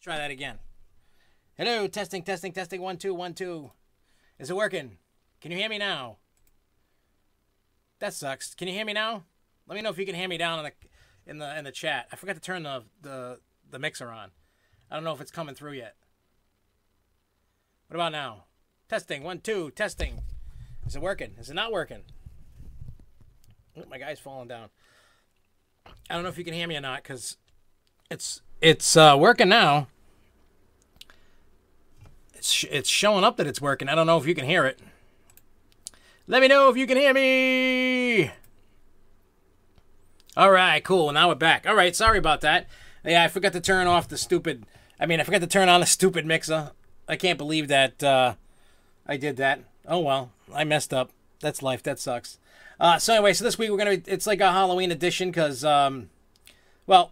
Try that again. Hello, testing, testing, testing. 1 2 1 2. Is it working? Can you hear me now? That sucks. Can you hear me now? Let me know if you can hear me down in the chat. I forgot to turn the mixer on. I don't know if it's coming through yet. What about now? Testing. 1 2 testing. Is it working? Is it not working? Oh, my guy's falling down. I don't know if you can hear me or not because it's working now. It's showing up that it's working. I don't know if you can hear it. Let me know if you can hear me. All right, cool. Now we're back. All right, sorry about that. Yeah, I forgot to turn off the stupid... I forgot to turn on the stupid mixer. I can't believe that I did that. Oh, well, I messed up. That's life. That sucks. So anyway, so this week we're going to... It's like a Halloween edition because, well,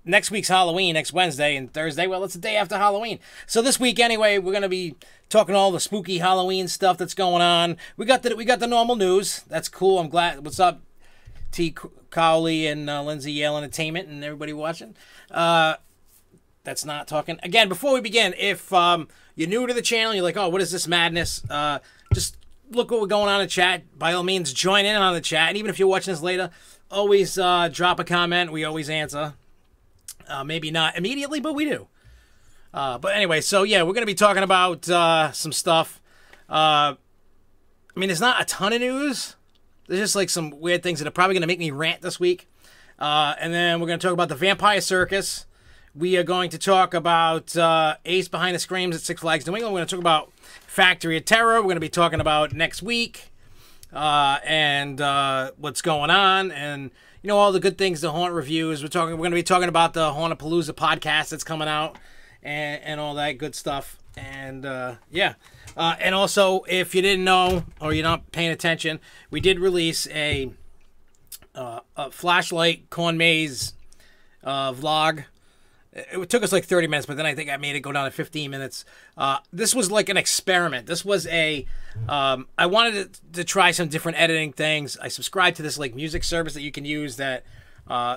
next week's Halloween, next Wednesday and Thursday. Well, it's the day after Halloween. So this week, anyway, we're going to be talking all the spooky Halloween stuff that's going on. We got the normal news. That's cool. I'm glad. What's up, T. Cowley and Lindsay Yale Entertainment and everybody watching? That's not talking. Again, before we begin, if you're new to the channel, you're like, oh, what is this madness? Just look what we're going on in chat. By all means, join in on the chat. And even if you're watching this later, always drop a comment. We always answer. Maybe not immediately, but we do. But anyway, so yeah, we're going to be talking about some stuff. There's not a ton of news. There's just like some weird things that are probably going to make me rant this week. And then we're going to talk about the Vampire Circus. We are going to talk about Ace Behind the Screams at Six Flags New England. We're going to talk about Factory of Terror. We're going to be talking about next week and what's going on and all the good things, the haunt reviews. We're going to be talking about the Hauntapalooza podcast that's coming out and all that good stuff. And yeah. And also, if you didn't know or you're not paying attention, we did release a flashlight corn maze vlog. It took us like 30 minutes, but then I think I made it go down to 15 minutes. This was like an experiment. This was I wanted to try some different editing things. I subscribed to this like music service that you can use that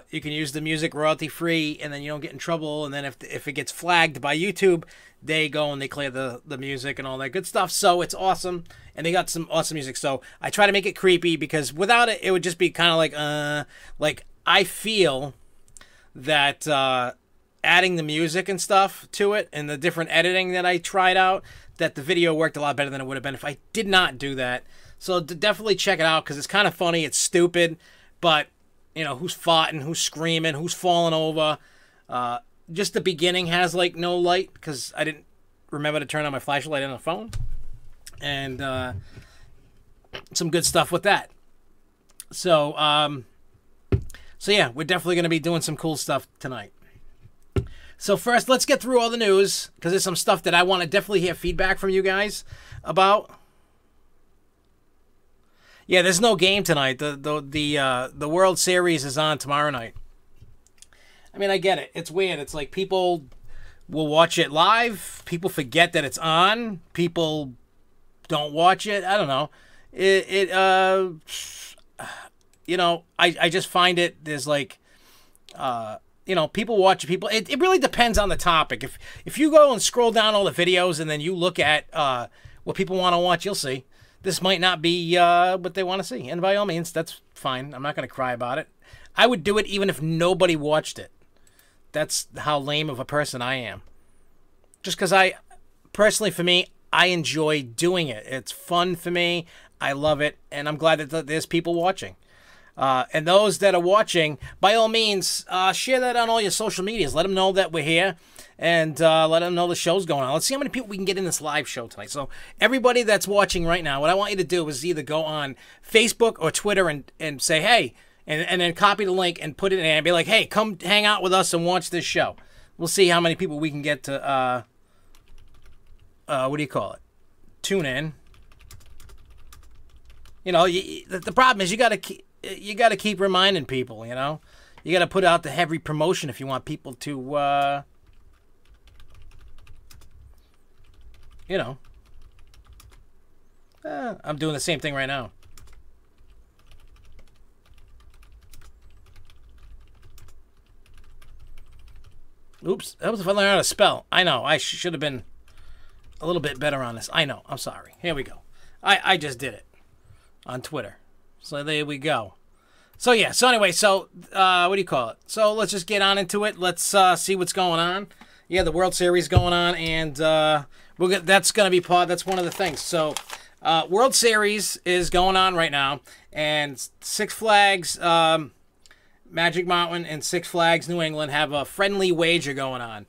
you can use the music royalty free, and then you don't get in trouble. And then if it gets flagged by YouTube, they go and they clear the music and all that good stuff. So it's awesome, and they got some awesome music. So I try to make it creepy because without it, it would just be kind of like I feel that. Adding the music and stuff to it and the different editing that I tried out, that the video worked a lot better than it would have been if I did not do that. So definitely check it out because it's kind of funny. It's stupid, but who's fighting, who's screaming, who's falling over. Just the beginning has like no light because I didn't remember to turn on my flashlight on the phone, and some good stuff with that. So yeah, we're definitely going to be doing some cool stuff tonight. So first, let's get through all the news, because there's some stuff that I want to definitely hear feedback from you guys about. Yeah, there's no game tonight. The World Series is on tomorrow night. I get it. It's weird. It's like people will watch it live. People forget that it's on. People don't watch it. I don't know. I just find it, there's like... people watch people. It really depends on the topic. If you go and scroll down all the videos and then you look at what people want to watch, you'll see this might not be what they want to see. And by all means, that's fine. I'm not going to cry about it. I would do it even if nobody watched it. That's how lame of a person I am. Just because personally, for me, I enjoy doing it. It's fun for me. I love it. And I'm glad that there's people watching. And those that are watching, by all means, share that on all your social medias. Let them know that we're here, and let them know the show's going on. Let's see how many people we can get in this live show tonight. So everybody that's watching right now, what I want you to do is either go on Facebook or Twitter and say, hey, and then copy the link and put it in and be like, hey, come hang out with us and watch this show. We'll see how many people we can get to, what do you call it? Tune in. The problem is you got to keep reminding people, you got to put out the heavy promotion if you want people to, I'm doing the same thing right now. Oops, that was if I learned how to spell. I know, I should have been a little bit better on this. I know, I'm sorry. Here we go. I just did it on Twitter. So there we go. So yeah, so anyway, so what do you call it? So let's just get on into it. Let's see what's going on. Yeah, the World Series going on, and that's going to be that's one of the things. So World Series is going on right now, and Six Flags Magic Mountain and Six Flags New England have a friendly wager going on.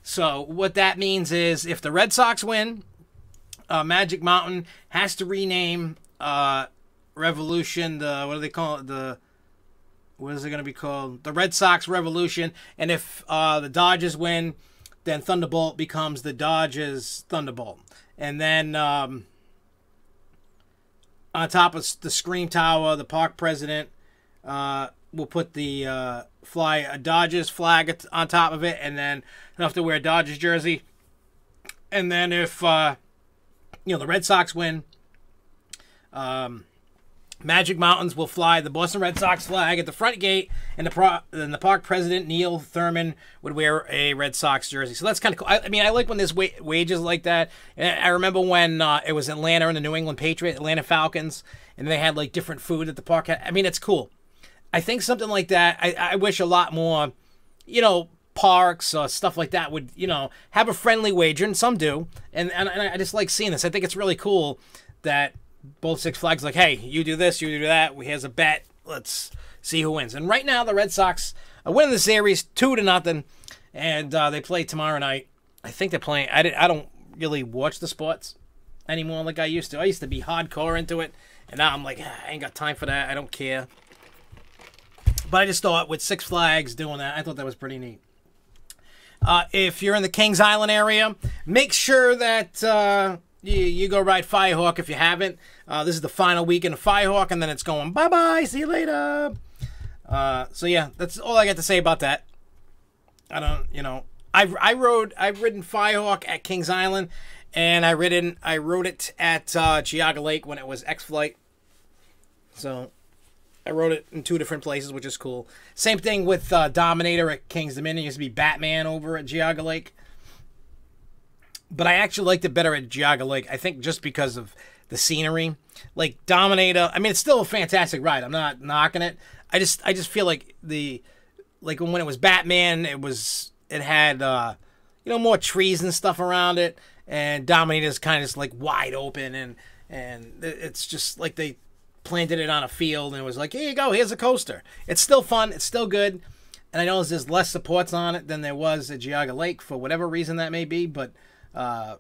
So what that means is if the Red Sox win, Magic Mountain has to rename Revolution, what do they call it? What is it going to be called? The Red Sox Revolution. And if the Dodgers win, then Thunderbolt becomes the Dodgers Thunderbolt. And then on top of the Scream Tower, the park president will put the a Dodgers flag on top of it. And then they'll have to wear a Dodgers jersey. And then if the Red Sox win, Magic Mountains will fly the Boston Red Sox flag at the front gate, and the park president, Neil Thurman, would wear a Red Sox jersey. So that's kind of cool. I mean, I like when there's wages like that. And I remember when it was Atlanta and the New England Patriots, Atlanta Falcons, and they had like different food at the park. I mean, it's cool. I think something like that, I wish a lot more, parks or stuff like that would, have a friendly wager, and some do. And I just like seeing this. I think it's really cool that both Six Flags like, hey, you do this, you do that. Here's a bet. Let's see who wins. And right now, the Red Sox are winning the series 2-0, and they play tomorrow night. I think they're playing. I don't really watch the sports anymore like I used to. I used to be hardcore into it, and now I'm like, I ain't got time for that. I don't care. But I just thought with Six Flags doing that, I thought that was pretty neat. If you're in the Kings Island area, make sure that you go ride Firehawk if you haven't. This is the final weekend of Firehawk, and then it's going bye-bye, see you later. So yeah, that's all I got to say about that. I don't, I've ridden Firehawk at Kings Island, and I rode it at Geauga Lake when it was X-Flight. So I rode it in 2 different places, which is cool. Same thing with Dominator at Kings Dominion. It used to be Batman over at Geauga Lake. But I actually liked it better at Geauga Lake, I think just because of the scenery. Like Dominator, I mean, it's still a fantastic ride. I'm not knocking it. I just feel like when it was Batman, it had more trees and stuff around it, and Dominator's kind of just like wide open, and it's just like they planted it on a field and it was like, here you go, here's a coaster. It's still fun, it's still good, and I know there's less supports on it than there was at Geauga Lake for whatever reason that may be, but and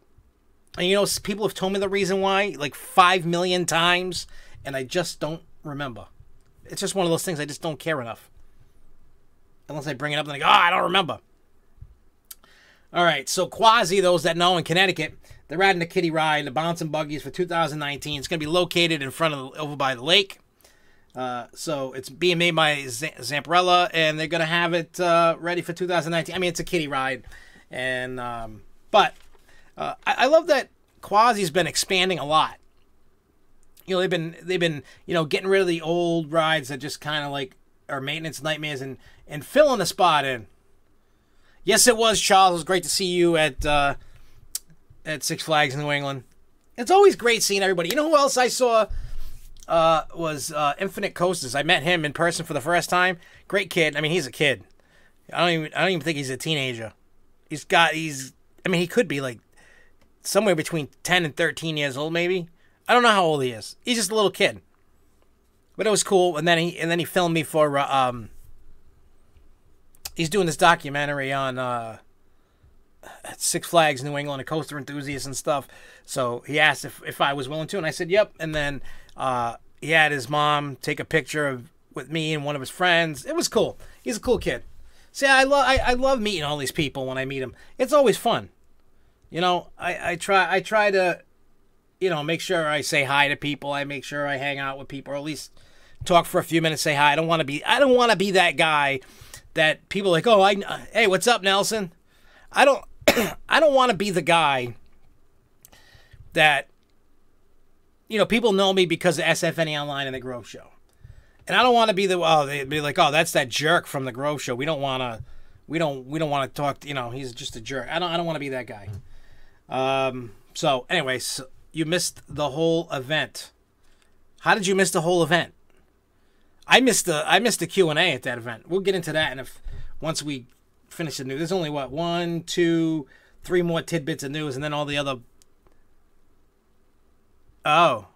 people have told me the reason why like 5 million times, and I just don't remember. It's just one of those things I just don't care enough. Unless I bring it up and I go, I don't remember. All right, so Quasi, those that know, in Connecticut, they're adding a kiddie ride, the Bouncing Buggies for 2019. It's going to be located in front of over by the lake. So it's being made by Zamparella, and they're going to have it ready for 2019. I mean, it's a kiddie ride, and but I love that Quasi's been expanding a lot. They've been getting rid of the old rides that just kind of like are maintenance nightmares and filling the spot in. Yes, it was, Charles. It was great to see you at Six Flags in New England. It's always great seeing everybody. You know who else I saw was Infinite Coasters. I met him in person for the first time. Great kid. I mean, he's a kid. I don't even think he's a teenager. I mean, he could be like somewhere between 10 and 13 years old, maybe. I don't know how old he is. He's just a little kid. But it was cool. And then he filmed me for he's doing this documentary on Six Flags New England, a coaster enthusiast and stuff. So he asked if I was willing to, and I said yep. And then he had his mom take a picture with me and one of his friends. It was cool. He's a cool kid. See, I love meeting all these people when I meet them. It's always fun. I try to make sure I say hi to people. I make sure I hang out with people, or at least talk for a few minutes, say hi. I don't want to be that guy that people are like, oh, hey, what's up, Nelson? I don't want to be the guy that people know me because of SFNEOnline and the Grove Show. And I don't want to be they'd be like, oh, that's that jerk from the Grove Show. We don't want we don't want to talk. You know, he's just a jerk. I don't want to be that guy. So anyway, so you missed the whole event. How did you miss the whole event? I missed the Q&A at that event. We'll get into that, and once we finish the news, there's only what 1, 2, 3 more tidbits of news, and then all the other. Oh.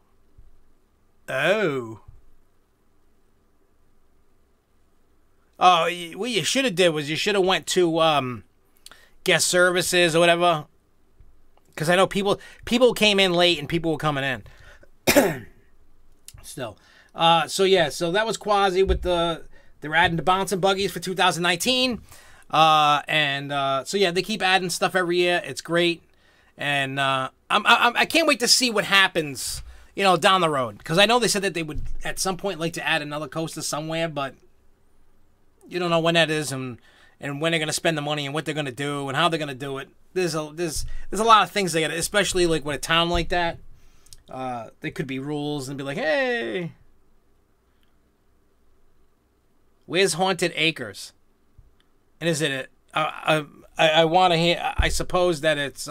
What you should have did was you should have went to guest services or whatever, because I know people came in late and people were coming in. Still, so yeah, so that was Quasi with they're adding the bouncing buggies for 2019, so yeah, they keep adding stuff every year. It's great, and I can't wait to see what happens, you know, down the road, because I know they said that they would at some point like to add another coaster somewhere, but you don't know when that is, and when they're gonna spend the money and what they're gonna do and how they're gonna do it. There's a lot of things they got, especially like with a town like that. There could be rules and be like, hey, where's Haunted Acres? And is it I want to hear. I suppose that it's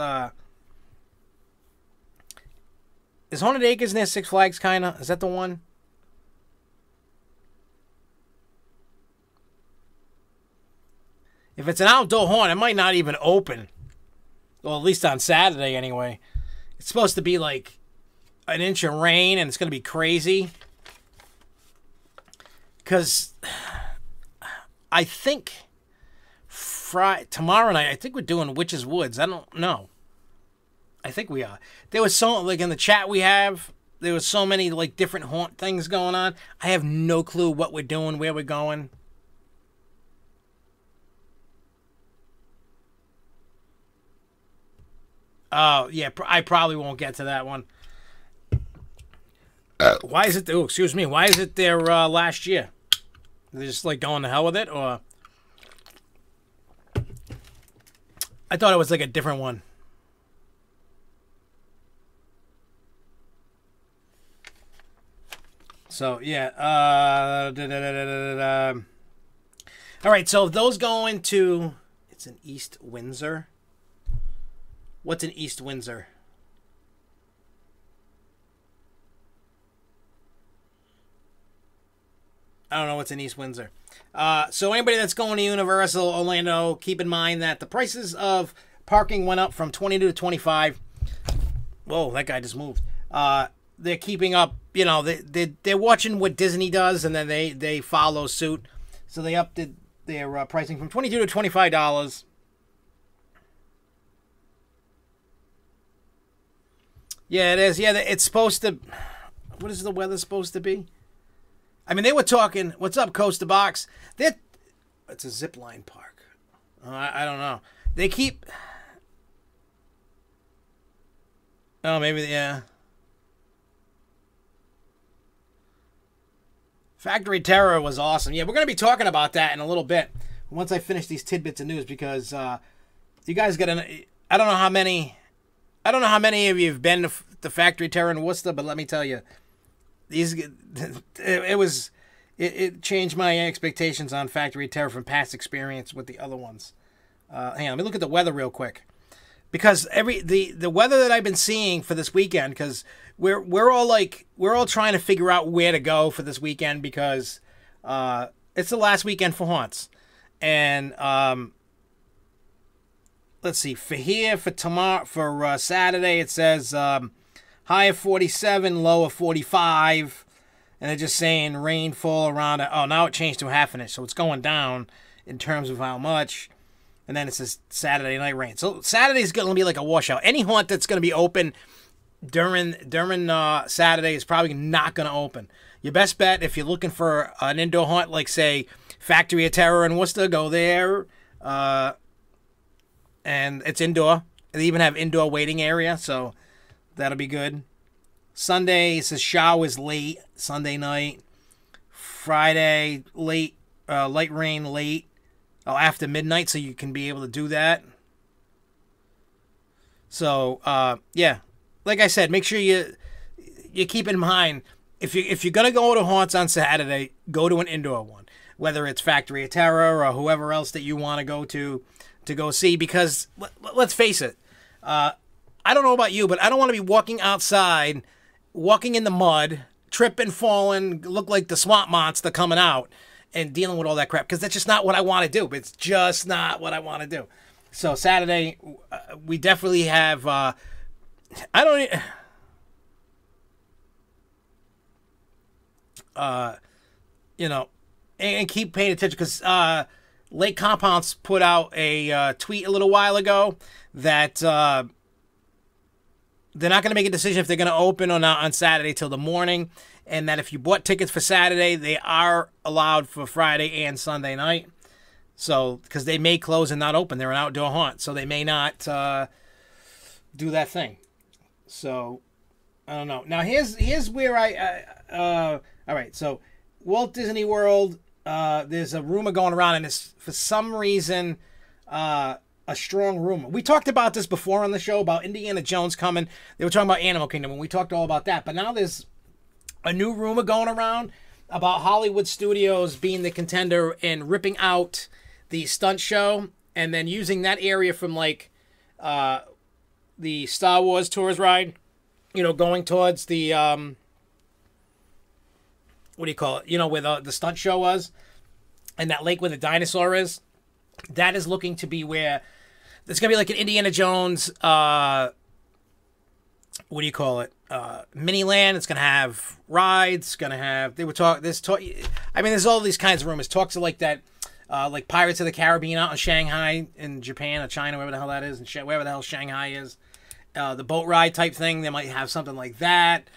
is Haunted Acres near Six Flags? Kinda, is that the one? If it's an outdoor haunt, it might not even open. Well, at least on Saturday anyway. It's supposed to be like an inch of rain, and it's going to be crazy. Because I think tomorrow night, I think we're doing Witch's Woods. I don't know. I think we are. There was so, like in the chat we have, there was so many like different haunt things going on. I have no clue what we're doing, where we're going. Oh, yeah, I probably won't get to that one. Why is it... Oh, excuse me. Why is it there last year? They're just, like, going to hell with it, or... I thought it was, like, a different one. So, yeah. All right, so those going to... It's in East Windsor. What's in East Windsor? I don't know what's in East Windsor. So anybody that's going to Universal Orlando, keep in mind that the prices of parking went up from $22 to $25. Whoa, that guy just moved. They're keeping up, you know, they're watching what Disney does, and then they follow suit. So they upped their pricing from $22 to $25. Yeah, it is. Yeah, it's supposed to... What is the weather supposed to be? I mean, they were talking... What's up, Coaster Box? It's a zip line park. I don't know. They keep... Oh, maybe, yeah. Factory Terror was awesome. Yeah, we're going to be talking about that in a little bit once I finish these tidbits of news, because you guys got an... I don't know how many of you have been to Factory Terror in Worcester, but let me tell you, it changed my expectations on Factory Terror from past experience with the other ones. Hang on, let me look at the weather real quick, because the weather that I've been seeing for this weekend, because we're all trying to figure out where to go for this weekend, because it's the last weekend for haunts, and let's see, for tomorrow, for Saturday, it says high of 47, low of 45. And they're just saying rainfall around it. Oh, now it changed to a half an inch. So it's going down in terms of how much. And then it says Saturday night rain. So Saturday's going to be like a washout. Any haunt that's going to be open during Saturday is probably not going to open. Your best bet, if you're looking for an indoor haunt, like, say, Factory of Terror in Worcester, go there. And it's indoor. They even have indoor waiting area, so that'll be good. Sunday, it says showers late, Sunday night. Friday, late, light rain late. Oh, after midnight, so you can be able to do that. So, yeah. Like I said, make sure you keep in mind, if you're going to go to haunts on Saturday, go to an indoor one. whether it's Factory of Terror or whoever else that you want to go see. Because let's face it, I don't know about you, but I don't want to be walking outside, walking in the mud, tripping, falling, look like the swamp monster coming out, and dealing with all that crap, because that's just not what I want to do. It's just not what I want to do. So Saturday, we definitely have. I don't. You know, and keep paying attention, because Lake Compounds put out a tweet a little while ago that they're not going to make a decision if they're going to open or not on Saturday till the morning, and that if you bought tickets for Saturday, they are allowed for Friday and Sunday night. So, because they may close and not open, they're an outdoor haunt, so they may not do that thing. So, I don't know. Now, here's where all right, so Walt Disney World, there's a rumor going around, and it's, for some reason, a strong rumor. We talked about this before on the show, about Indiana Jones coming. They were talking about Animal Kingdom, and we talked all about that. But now there's a new rumor going around about Hollywood Studios being the contender and ripping out the stunt show, and then using that area from, like, the Star Wars Tours ride, you know, going towards the, what do you call it? You know, where the stunt show was, and that lake where the dinosaur is. That is looking to be where there's going to be like an Indiana Jones, what do you call it? Miniland. It's going to have rides. It's going to have, I mean, there's all these kinds of rumors. Talks of like that, like Pirates of the Caribbean out in Shanghai, in Japan or China, wherever the hell that is, and wherever the hell Shanghai is. The boat ride type thing, they might have something like that.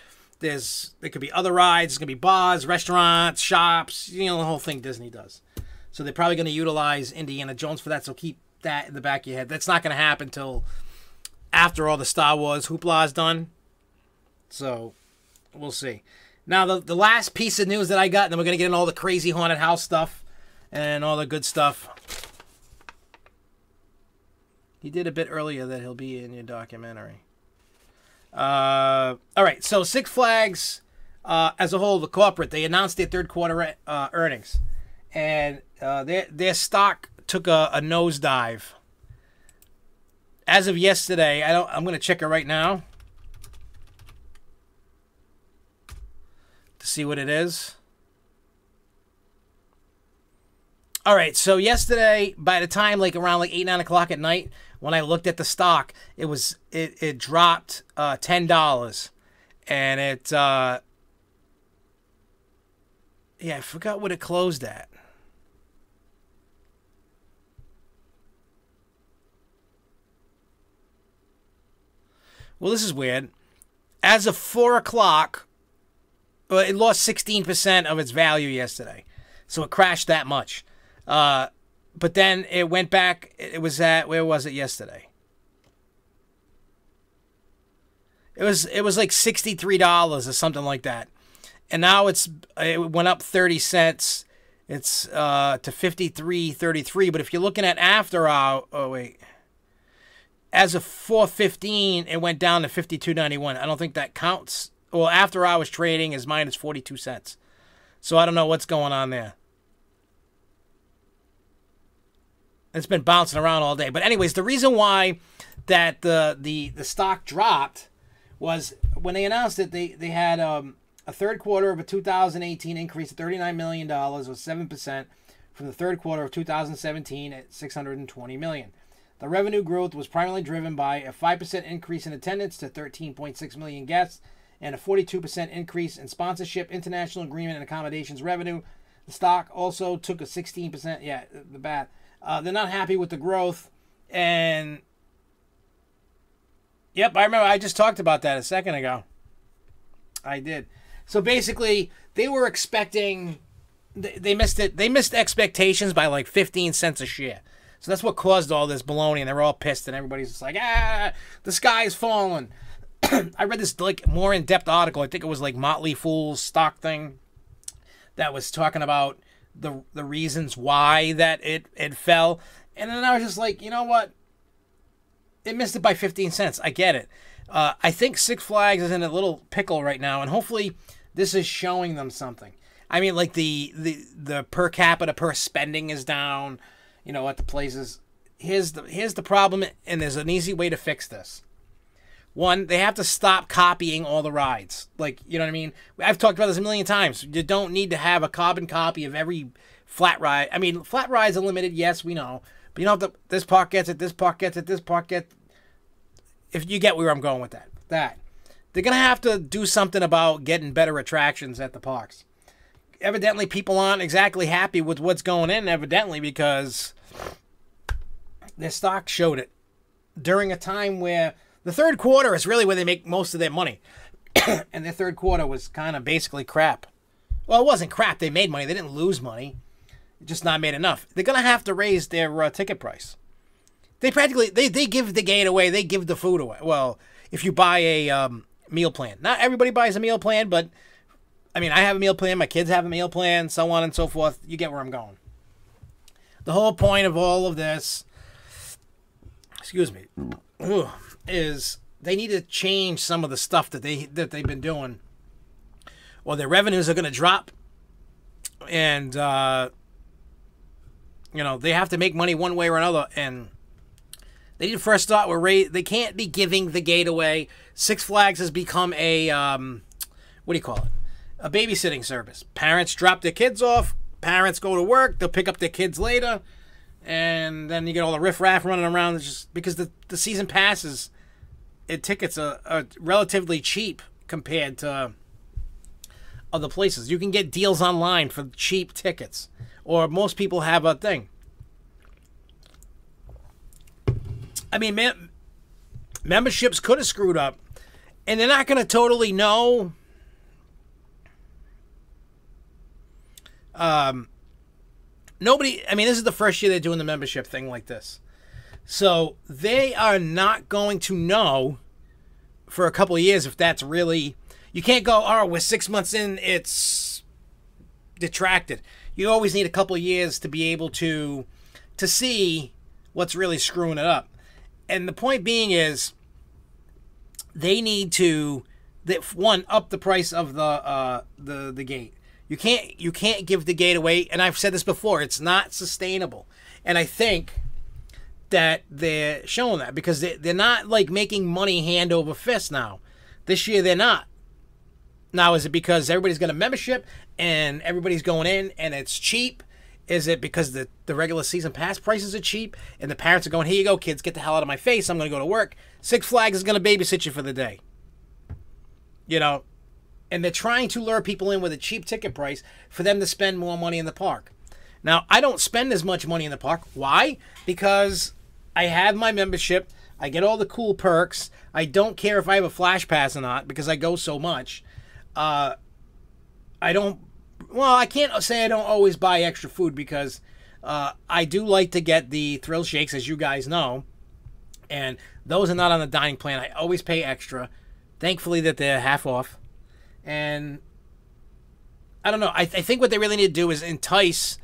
There could be other rides. There's going to be bars, restaurants, shops, you know, the whole thing Disney does. So they're probably going to utilize Indiana Jones for that, so keep that in the back of your head. That's not going to happen till after all the Star Wars hoopla is done. So we'll see. Now, the last piece of news that I got, and then we're going to get into all the crazy haunted house stuff and all the good stuff. He did a bit earlier that he'll be in your documentary. All right, so Six Flags, as a whole, the corporate, they announced their third quarter earnings, and their stock took a nosedive. As of yesterday, I'm going to check it right now to see what it is. All right, so yesterday, by the time like around like 8, 9 o'clock at night, when I looked at the stock, it dropped $10, and yeah, I forgot what it closed at. Well, this is weird. As of 4 o'clock, it lost 16% of its value yesterday, so it crashed that much. But then it went back. It was at, where was it yesterday? It was like $63 or something like that, and now it went up 30 cents. It's to $53.33. But if you're looking at after hour, oh wait, as of 4:15, it went down to $52.91. I don't think that counts. Well, after hours trading is minus 42 cents. So I don't know what's going on there. It's been bouncing around all day. But anyways, the reason why that the stock dropped was when they announced it, they had a third quarter of a 2018 increase of $39 million, or 7%, from the third quarter of 2017 at $620 million. The revenue growth was primarily driven by a 5% increase in attendance to 13.6 million guests, and a 42% increase in sponsorship, international agreement, and accommodations revenue. The stock also took a 16%. Yeah, the bat. They're not happy with the growth, and yep, I remember I just talked about that a second ago. I did. So basically, they were expecting, they missed it. They missed expectations by like 15 cents a share. So that's what caused all this baloney, and they're all pissed, and everybody's just like, the sky is falling. I read this like more in-depth article. I think it was like Motley Fool's stock thing that was talking about the reasons why that it fell. And then I was just like, you know what? It missed it by 15 cents. I get it. I think Six Flags is in a little pickle right now, and hopefully This is showing them something. I mean, like the per capita per spending is down, you know, at the places. Here's the problem, and there's an easy way to fix this. One, they have to stop copying all the rides. Like, you know what I mean? I've talked about this a million times. You don't need to have a carbon copy of every flat ride. I mean, flat rides are limited, yes, we know. But you know, this park gets it, this park gets it, this park gets it. If you get where I'm going with that. They're going to have to do something about getting better attractions at the parks. Evidently, people aren't exactly happy with what's going in, evidently, because their stock showed it. During a time where the third quarter is really where they make most of their money. And their third quarter was kind of basically crap. Well, it wasn't crap. They made money. They didn't lose money. Just not made enough. They're going to have to raise their ticket price. They practically, they give the gate away. They give the food away. Well, if you buy a meal plan. Not everybody buys a meal plan, but, I mean, I have a meal plan. My kids have a meal plan, so on and so forth. You get where I'm going. The whole point of all of this, excuse me, is they need to change some of the stuff that they've been doing, or their revenues are going to drop, and you know, they have to make money one way or another, and they need to first start with they can't be giving the gate away. Six Flags has become a what do you call it? A babysitting service. Parents drop their kids off. Parents go to work. They'll pick up their kids later, and then you get all the riffraff running around. It's just because the season passes, tickets are relatively cheap compared to other places. You can get deals online for cheap tickets, or most people have a thing. I mean, memberships could have screwed up, and they're not going to totally know. Nobody, I mean, this is the first year they're doing the membership thing like this. So they are not going to know for a couple of years if that's really, you can't go, oh, we're 6 months in, it's detracted. You always need a couple of years to be able to see what's really screwing it up. And the point being is, they need to, one, up the price of the gate. You can't give the gate away, and I've said this before, it's not sustainable. And I think that they're showing that, because they're not like making money hand over fist now. This year they're not. Now, is it because everybody's got a membership and everybody's going in and it's cheap? Is it because the regular season pass prices are cheap and the parents are going, here you go, kids, get the hell out of my face, I'm going to go to work. Six Flags is going to babysit you for the day. You know, and they're trying to lure people in with a cheap ticket price for them to spend more money in the park. Now, I don't spend as much money in the park. Why? Because I have my membership. I get all the cool perks. I don't care if I have a flash pass or not because I go so much. I don't... Well, I can't say I don't always buy extra food because I do like to get the thrill shakes, as you guys know. And those are not on the dining plan. I always pay extra. Thankfully that they're half off. And I don't know. I think what they really need to do is entice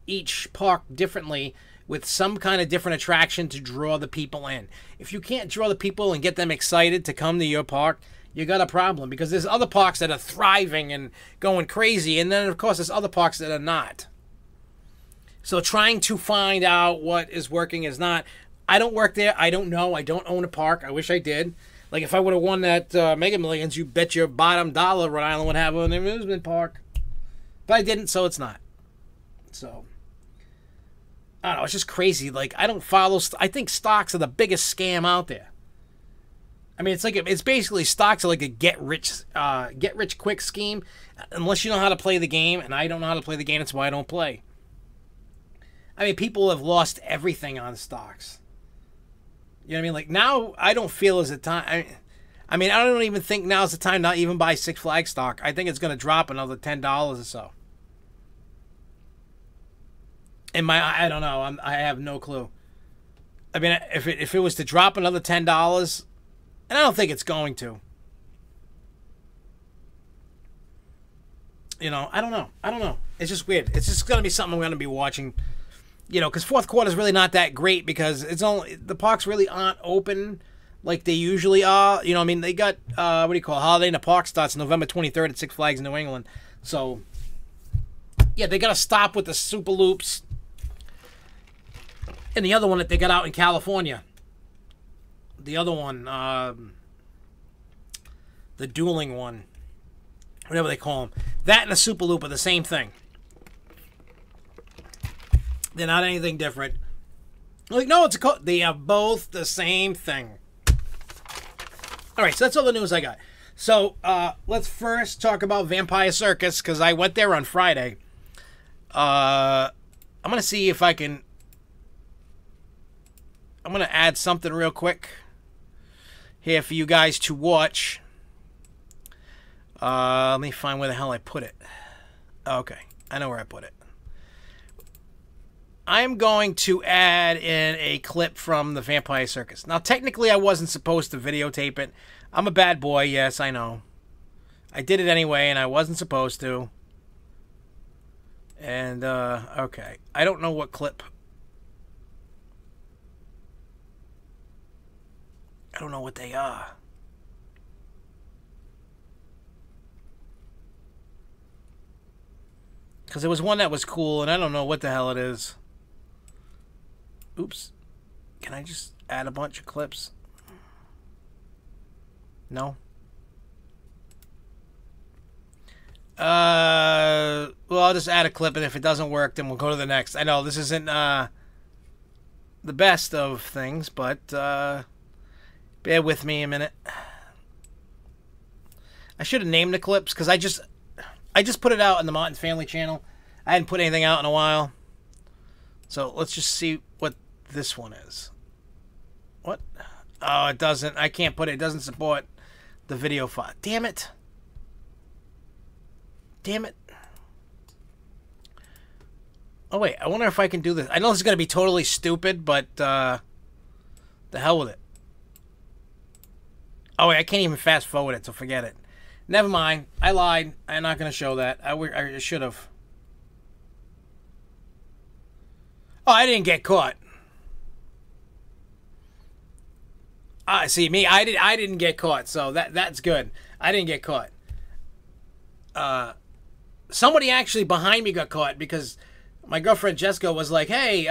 each park differently with some kind of different attraction to draw the people in. If you can't draw the people and get them excited to come to your park, you got a problem, because there's other parks that are thriving and going crazy, and then of course there's other parks that are not. So trying to find out what is working is not. I don't work there. I don't know. I don't own a park. I wish I did. Like if I would have won that Mega Millions, you bet your bottom dollar Rhode Island would have an amusement park. But I didn't, so it's not. So I don't know. It's just crazy. Like I don't follow. I think stocks are the biggest scam out there. I mean, it's basically stocks are like a get rich quick scheme, unless you know how to play the game, and I don't know how to play the game. That's why I don't play. I mean, people have lost everything on stocks. You know what I mean? Like now, I don't feel as a time. I mean, I don't even think now's the time not even buy Six Flags stock. I think it's going to drop another $10 or so. I don't know. I have no clue. I mean, if it was to drop another $10. And I don't think it's going to. You know, I don't know. I don't know. It's just weird. It's just going to be something I'm going to be watching. You know, because fourth quarter is really not that great because it's only the parks really aren't open like they usually are. You know, I mean, they got, what do you call it? Holiday in the Park starts November 23rd at Six Flags New England. So, yeah, they got to stop with the Super Loops. And the other one that they got out in California. The other one, the dueling one. Whatever they call them. That and a Super Loop are the same thing. They're not anything different. Like, no, they are both the same thing. All right, so that's all the news I got. So, let's first talk about Vampire Circus, because I went there on Friday. I'm going to see if I can... I'm going to add something real quick here for you guys to watch. Let me find where the hell I put it. Okay, I know where I put it. I'm going to add in a clip from the Vampire Circus. Now, technically, I wasn't supposed to videotape it. I'm a bad boy, yes, I know. I did it anyway, and I wasn't supposed to. And, okay. I don't know what clip. I don't know what they are. Because there was one that was cool, and I don't know what the hell it is. Oops. Can I just add a bunch of clips? No? Well, I'll just add a clip, and if it doesn't work, then we'll go to the next. I know this isn't the best of things, but bear with me a minute. I should have named the clips, because I just put it out on the Martin Family channel. I hadn't put anything out in a while. So let's just see what this one is. What? Oh, it doesn't. I can't put it. It doesn't support the video file. Damn it. Damn it. Oh, wait. I wonder if I can do this. I know this is going to be totally stupid, but the hell with it. Oh, wait. I can't even fast forward it, so forget it. Never mind. I lied. I'm not going to show that. I should have. Oh, I didn't get caught. See me. I didn't get caught, so that's good. I didn't get caught. Somebody actually behind me got caught because my girlfriend Jessica was like, "Hey,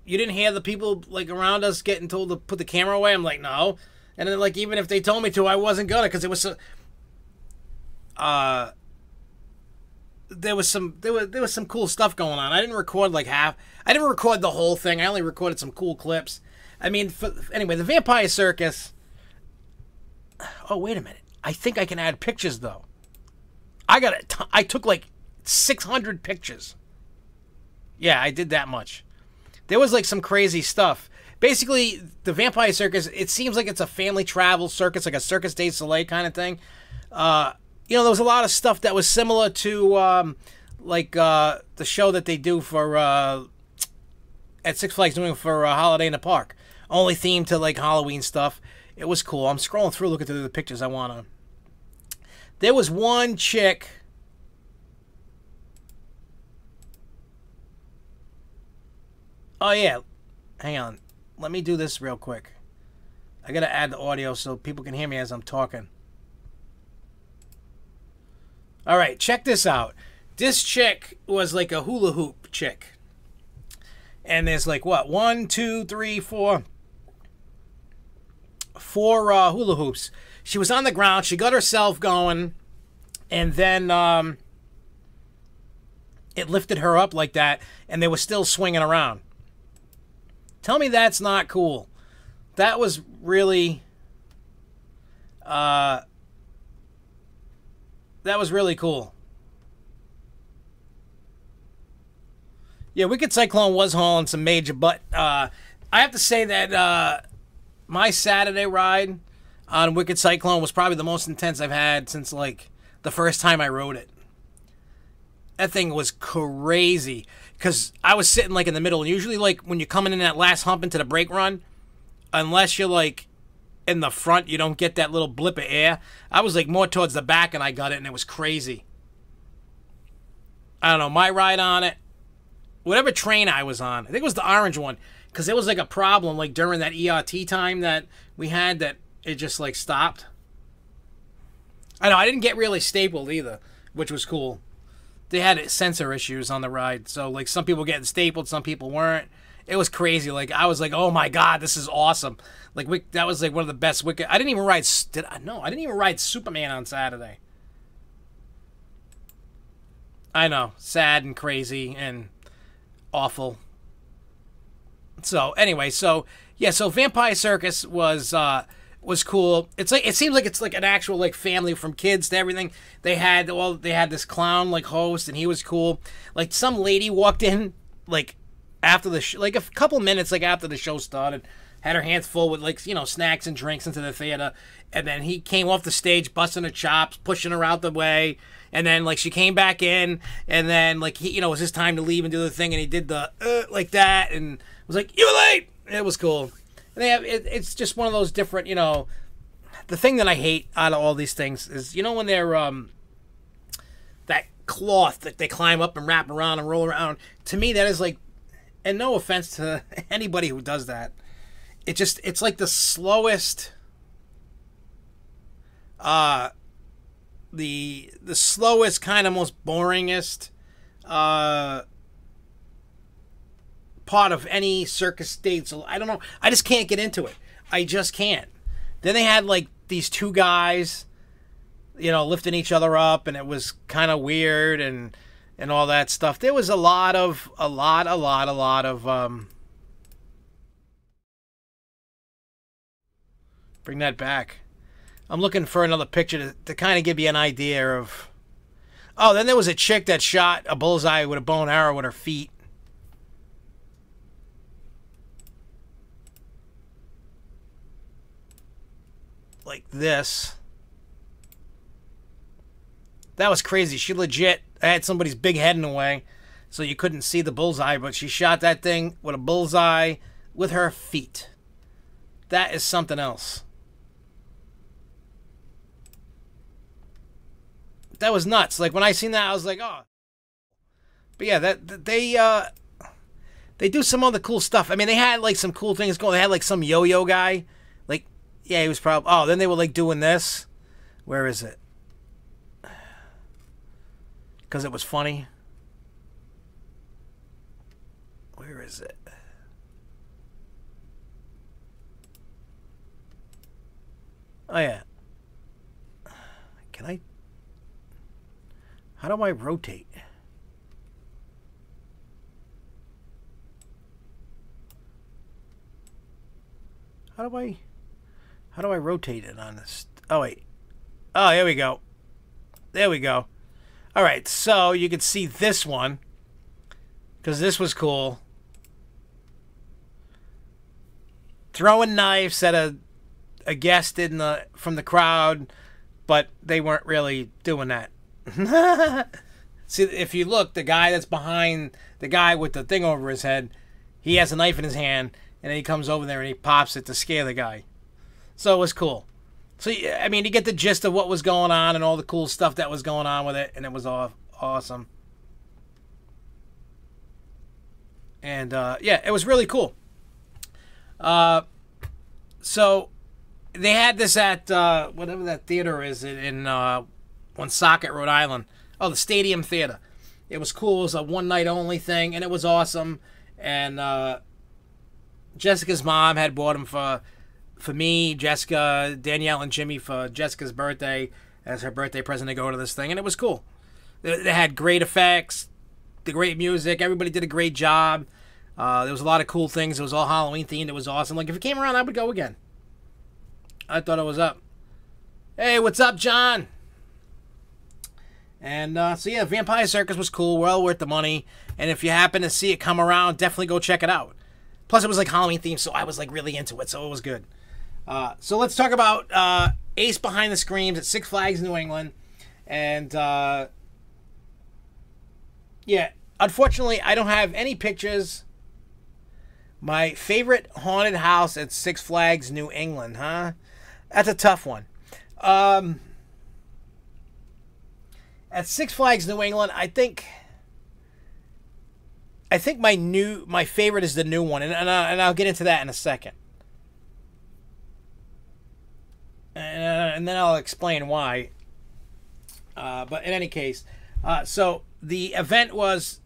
you didn't hear the people like around us getting told to put the camera away?" I'm like, "No." And then like even if they told me to, I wasn't gonna because it was so. There was some cool stuff going on. I didn't record like half. I didn't record the whole thing. I only recorded some cool clips. I mean, anyway, the Vampire Circus. Oh, wait a minute. I think I can add pictures though. I took like 600 pictures. Yeah, I did that much. There was like some crazy stuff. Basically, the Vampire Circus, it seems like it's a family travel circus, like a Circus du Soleil kind of thing. You know, there was a lot of stuff that was similar to, the show that they do for, at Six Flags New England for Holiday in the Park. Only themed to, like, Halloween stuff. It was cool. I'm scrolling through looking through the pictures I want to. There was one chick. Oh, yeah. Hang on. Let me do this real quick. I got to add the audio so people can hear me as I'm talking. All right, check this out. This chick was like a hula hoop chick. And there's like, what, 1, 2, 3, 4 hula hoops. She was on the ground. She got herself going. And then it lifted her up like that. And they were still swinging around. Tell me that's not cool. That was really... that was really cool. Yeah, Wicked Cyclone was hauling some major butt. I have to say that my Saturday ride on Wicked Cyclone was probably the most intense I've had since, like, the first time I rode it. That thing was crazy. Because I was sitting, like, in the middle. And usually, like, when you're coming in that last hump into the brake run, unless you're, like, in the front, you don't get that little blip of air. I was, like, more towards the back, and I got it, and it was crazy. I don't know, my ride on it, whatever train I was on, I think it was the orange one, Because there was like a problem like during that ERT time that we had that it just like stopped. I know I didn't get really stapled either, which was cool. They had sensor issues on the ride, so like some people getting stapled, some people weren't. It was crazy. Like I was like, oh my god, this is awesome. Like that was like one of the best Wicked. I didn't even ride. I didn't even ride Superman on Saturday. I know, sad and crazy and awful. So anyway, so yeah, so Vampire Circus was cool. It's like it seems like it's like an actual like family from kids to everything. They had this clown like host, and he was cool. Like some lady walked in like after the like a couple minutes like after the show started, had her hands full with like snacks and drinks into the theater, and then he came off the stage busting her chops, pushing her out the way. And then, like, she came back in, and then, like, he, it was his time to leave and do the thing, and he did the, like that, and was like, "You're late!" It was cool. And they have, it's just one of those different, the thing that I hate out of all these things is, when they're, that cloth that they climb up and wrap around and roll around, to me, that is, like, and no offense to anybody who does that, it's like the slowest, the slowest, kind of most boringest part of any circus state. So I don't know. I just can't get into it. I just can't. Then they had like these two guys, lifting each other up, and it was kind of weird and all that stuff. There was a lot of bring that back. I'm looking for another picture to kind of give you an idea of... Oh, then there was a chick that shot a bullseye with a bow and arrow with her feet. Like this. That was crazy. She legit had somebody's big head in the way, so you couldn't see the bullseye, but she shot that thing with a bullseye with her feet. That is something else. That was nuts. Like when I seen that, I was like, oh. But yeah, they do some other cool stuff. I mean, they had like some cool things going. They had like some yo-yo guy. Like, yeah, he was probably. Oh, then they were like doing this. Where is it? Because it was funny. Where is it? Oh yeah. Can I? How do I rotate? How do I rotate it on this? Oh wait. Oh, here we go. There we go. All right, so you can see this one because this was cool. Throwing knives at a guest from the crowd, but they weren't really doing that. See, if you look, the guy that's behind the guy with the thing over his head, he has a knife in his hand, and then he comes over there and he pops it to scare the guy. So it was cool. So, I mean, you get the gist of what was going on and all the cool stuff that was going on with it, and it was awesome. And, yeah, it was really cool. So, they had this at, whatever that theater is in, Woonsocket, Rhode Island. Oh, the Stadium Theater. It was cool. It was a one-night only thing, and it was awesome. And Jessica's mom had bought them for me, Jessica, Danielle, and Jimmy for Jessica's birthday as her birthday present to go to this thing, and it was cool. They had great effects, the great music. Everybody did a great job. There was a lot of cool things. It was all Halloween themed. It was awesome. Like, if it came around, I would go again. I thought it was up. Hey, what's up, John? And so yeah, Vampire Circus was cool, well worth the money. And if you happen to see it come around, definitely go check it out. Plus, it was like Halloween themed, so I was like really into it, so it was good. So let's talk about Ace Behind the Screams at Six Flags New England. And yeah, unfortunately, I don't have any pictures. My favorite haunted house at Six Flags New England, huh? That's a tough one. At Six Flags New England, I think I think my favorite is the new one, and I'll get into that in a second. And then I'll explain why. But in any case, so the event was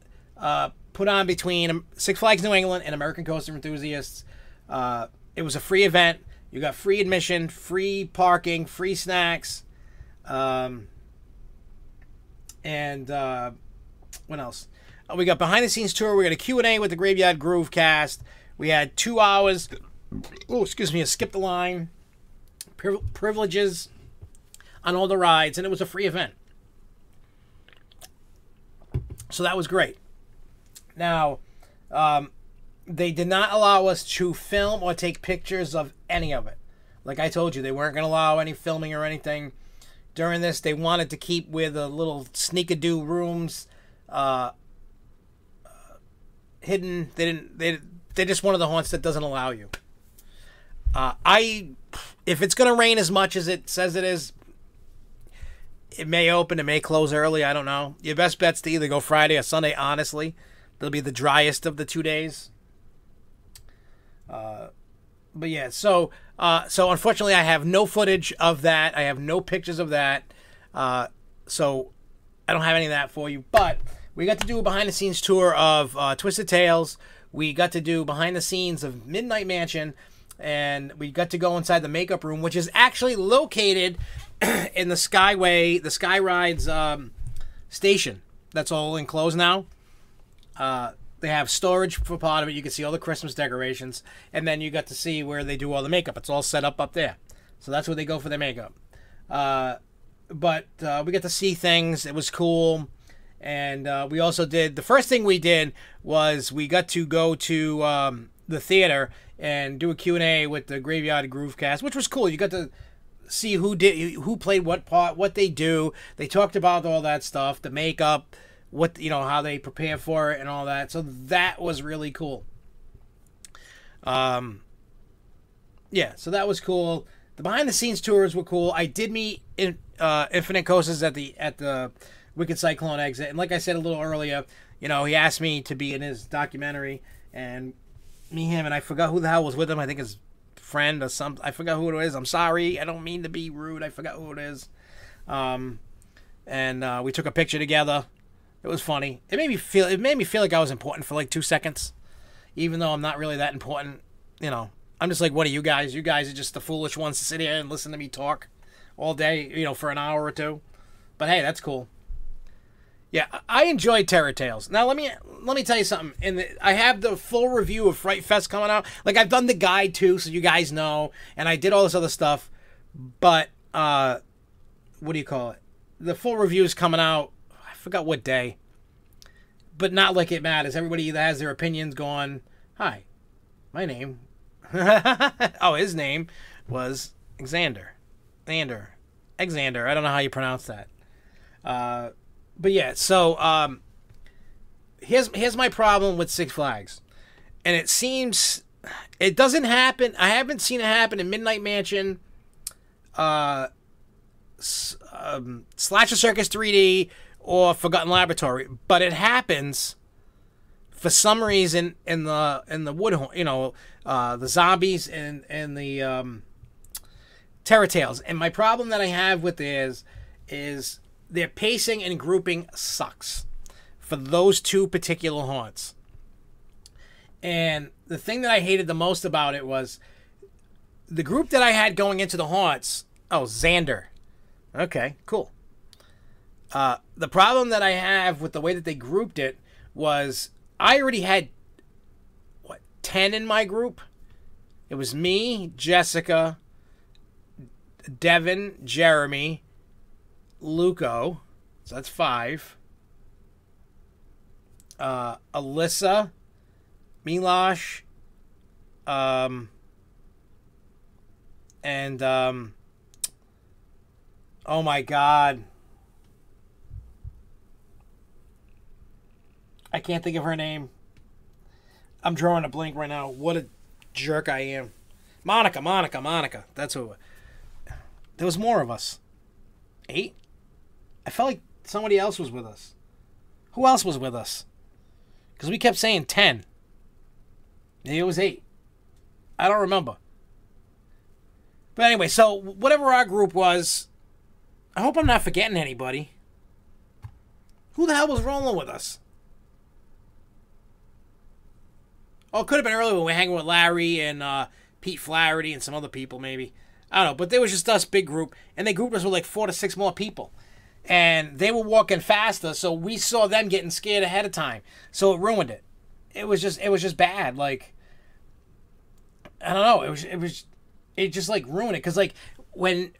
put on between Six Flags New England and American Coaster Enthusiasts. It was a free event. You got free admission, free parking, free snacks, and what else? We got behind the scenes tour. We got a Q&A with the Graveyard Groove cast. We had 2 hours. Oh, excuse me, I skipped the line. Privileges on all the rides, and it was a free event. So that was great. Now, they did not allow us to film or take pictures of any of it. Like I told you, they weren't going to allow any filming or anything during this. They wanted to keep with the little sneak-a-doo rooms hidden. They're just one of the haunts that doesn't allow you. If it's going to rain as much as it says it is, it may open, it may close early, I don't know. Your best bet's to either go Friday or Sunday, honestly. They'll be the driest of the 2 days. But yeah, so unfortunately I have no footage of that. I have no pictures of that. So I don't have any of that for you. But we got to do a behind-the-scenes tour of Twisted Tales. We got to do behind-the-scenes of Midnight Mansion. And we got to go inside the makeup room, which is actually located in the Skyway, the Sky Rides station. That's all enclosed now. They have storage for part of it. You can see all the Christmas decorations. And then you got to see where they do all the makeup. It's all set up there. So that's where they go for their makeup. But we got to see things. It was cool. And we also did, the first thing we did was we got to go to the theater and do a Q&A with the Graveyard Groove cast, which was cool. You got to see who played what part, what they do. They talked about all that stuff, the makeup, how they prepare for it and all that. So that was really cool. Yeah, so that was cool. The behind the scenes tours were cool. I did meet Infinite Coasters at the Wicked Cyclone exit, and like I said a little earlier, he asked me to be in his documentary, and him, and I forgot who the hell was with him. I think his friend or something. I forgot who it is. I'm sorry. I don't mean to be rude. I forgot who it is. And we took a picture together. It was funny. It made me feel like I was important for like 2 seconds, even though I'm not really that important. I'm just like, what are you guys? You guys are just the foolish ones to sit here and listen to me talk all day, for an hour or two. But hey, that's cool. Yeah, I enjoyed Terror Tales. Now let me tell you something. I have the full review of Fright Fest coming out. Like, I've done the guide too, so you guys know, and I did all this other stuff. But what do you call it? The full review is coming out. I forgot what day. But not like it matters. Everybody either has their opinions going. Hi, my name. Oh, his name was Xander. Xander. I don't know how you pronounce that. But yeah, so here's my problem with Six Flags, and it seems it doesn't happen. I haven't seen it happen in Midnight Mansion, Slasher Circus 3D, or Forgotten Laboratory, but it happens for some reason in the wood, the zombies and the Terror Tales. And my problem that I have with this is their pacing and grouping sucks for those two particular haunts. And the thing that I hated the most about it was the group that I had going into the haunts. Oh, Xander. Okay, cool. The problem that I have with the way that they grouped it was I already had, 10 in my group? It was me, Jessica, Devin, Jeremy, Luco, so that's 5. Alyssa, Milosh, and oh my God, I can't think of her name. I'm drawing a blank right now. What a jerk I am. Monica. That's who. There was more of us. 8? I felt like somebody else was with us. Who else was with us? Because we kept saying 10. Maybe it was 8. I don't remember. But anyway, so whatever our group was, I hope I'm not forgetting anybody. Who the hell was rolling with us? Oh, it could have been earlier when we were hanging with Larry and Pete Flaherty and some other people, maybe. I don't know, but there was just us, big group, and they grouped us with like 4 to 6 more people. And they were walking faster, so we saw them getting scared ahead of time. So it ruined it. It was just bad. Like, I don't know. It just like ruined it. Because like when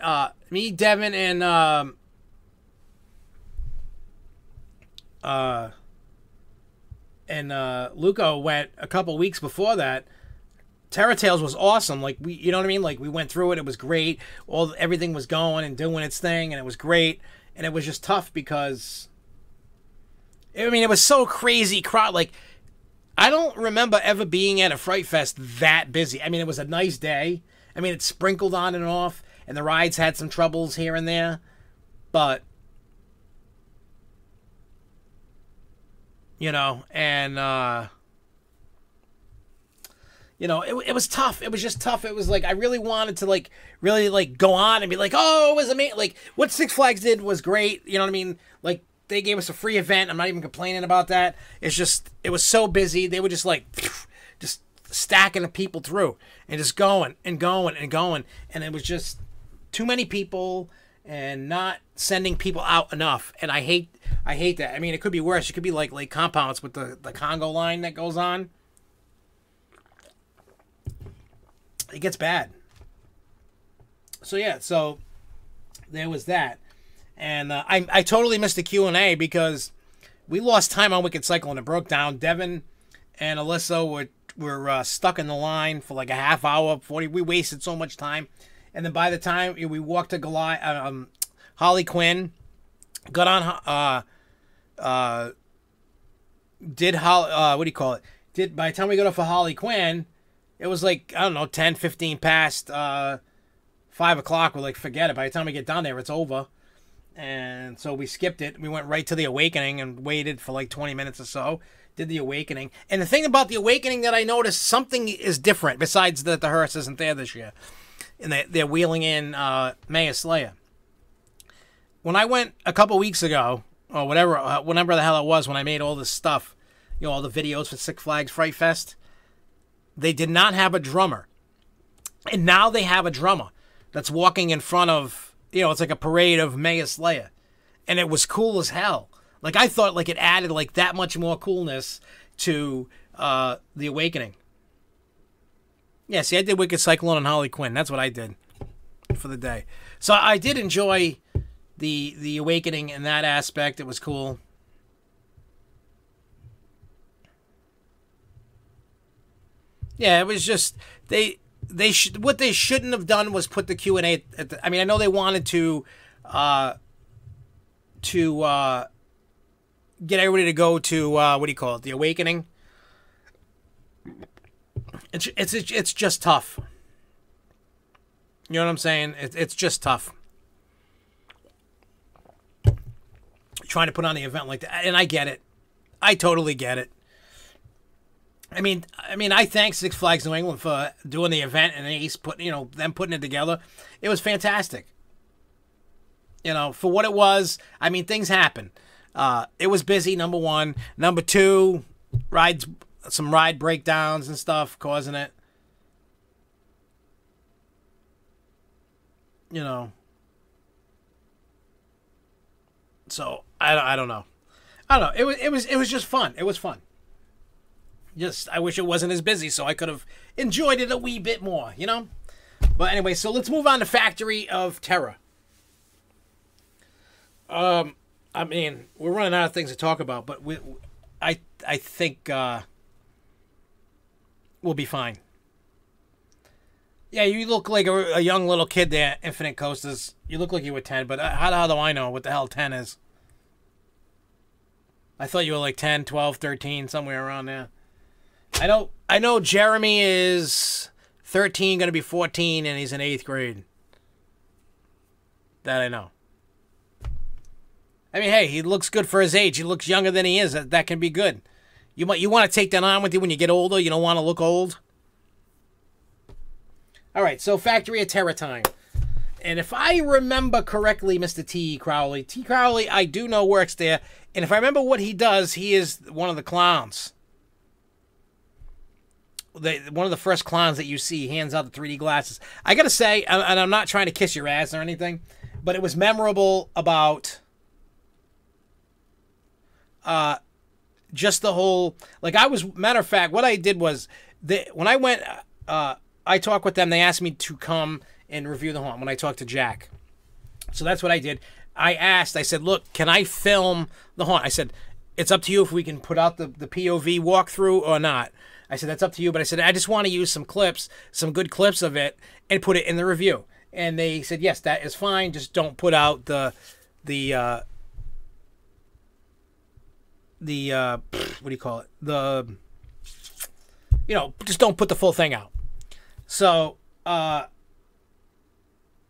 me, Devin, and Luca went a couple weeks before that, Terra Tales was awesome. Like, you know what I mean? Like, we went through it. It was great. Everything was going and doing its thing, and it was great. And it was just tough because, I mean, it was so crazy crowd. Like, I don't remember ever being at a Fright Fest that busy. I mean, it was a nice day. I mean, it sprinkled on and off, and the rides had some troubles here and there. But, you know, and, you know, it was tough. It was just tough. It was like, I really wanted to, like, really, like, go on and be like, oh, it was amazing. Like, what Six Flags did was great. You know what I mean? Like, they gave us a free event. I'm not even complaining about that. It's just, it was so busy. They were just, like, just stacking the people through and just going and going and going. And it was just too many people and not sending people out enough. And I hate that. I mean, it could be worse. It could be like Compounds with the Congo line that goes on. It gets bad. So yeah, so there was that, and I totally missed the Q&A because we lost time on Wicked Cycle and it broke down. Devin and Alyssa were stuck in the line for like a half hour, 40. We wasted so much time, and then by the time we walked to Harley Quinn, got on by the time we got off for Harley Quinn, it was like, I don't know, 10, 15 past 5 o'clock. We're like, forget it. By the time we get down there, it's over. And so we skipped it. We went right to the Awakening and waited for like 20 minutes or so. Did the Awakening. And the thing about the Awakening that I noticed, something is different besides that the hearse isn't there this year. And they're wheeling in Maya Slayer. When I went a couple weeks ago, or whatever, whenever the hell it was, when I made all this stuff, you know, all the videos for Six Flags Fright Fest, they did not have a drummer. And now they have a drummer that's walking in front of, you know, it's like a parade of Maya Slayer. And it was cool as hell. Like, I thought, like, it added, like, that much more coolness to the Awakening. Yeah, see, I did Wicked Cyclone and Harley Quinn. That's what I did for the day. So I did enjoy the Awakening in that aspect. It was cool. Yeah, it was just what they shouldn't have done was put the Q&A at the, I mean, I know they wanted to get everybody to go to what do you call it, the Awakening. It's just tough. You know what I'm saying? It's just tough. Trying to put on the event like that, and I get it. I totally get it. I mean, I thank Six Flags New England for doing the event and Ace them putting it together. It was fantastic. You know, for what it was. I mean, things happen. It was busy. Number one. Number two, some ride breakdowns and stuff causing it. You know. So I don't know. I don't know. It was just fun. It was fun. Just, I wish it wasn't as busy so I could have enjoyed it a wee bit more, you know? But anyway, so let's move on to Factory of Terror. I mean, we're running out of things to talk about, but I think we'll be fine. Yeah, you look like a young little kid there, Infinite Coasters. You look like you were 10, but how do I know what the hell 10 is? I thought you were like 10, 12, 13, somewhere around there. I know Jeremy is 13, going to be 14, and he's in 8th grade. That I know. I mean, hey, he looks good for his age. He looks younger than he is. That can be good. You want to take that on with you when you get older. You don't want to look old. All right, so Factory of Terror time. And if I remember correctly, Mr. T. Crowley, I do know works there. And if I remember what he does, he is one of the clowns. One of the first clowns that you see, hands out the 3D glasses. I got to say, and I'm not trying to kiss your ass or anything, but it was memorable about just the whole, like matter of fact, what I did was, when I went, I talked with them, they asked me to come and review the haunt when I talked to Jack. So that's what I did. I said, look, can I film the haunt? I said, it's up to you if we can put out the POV walkthrough or not. I said, that's up to you. But I said, I just want to use some clips, some good clips of it, and put it in the review. And they said, yes, that is fine. Just don't put out the what do you call it? Just don't put the full thing out. So, so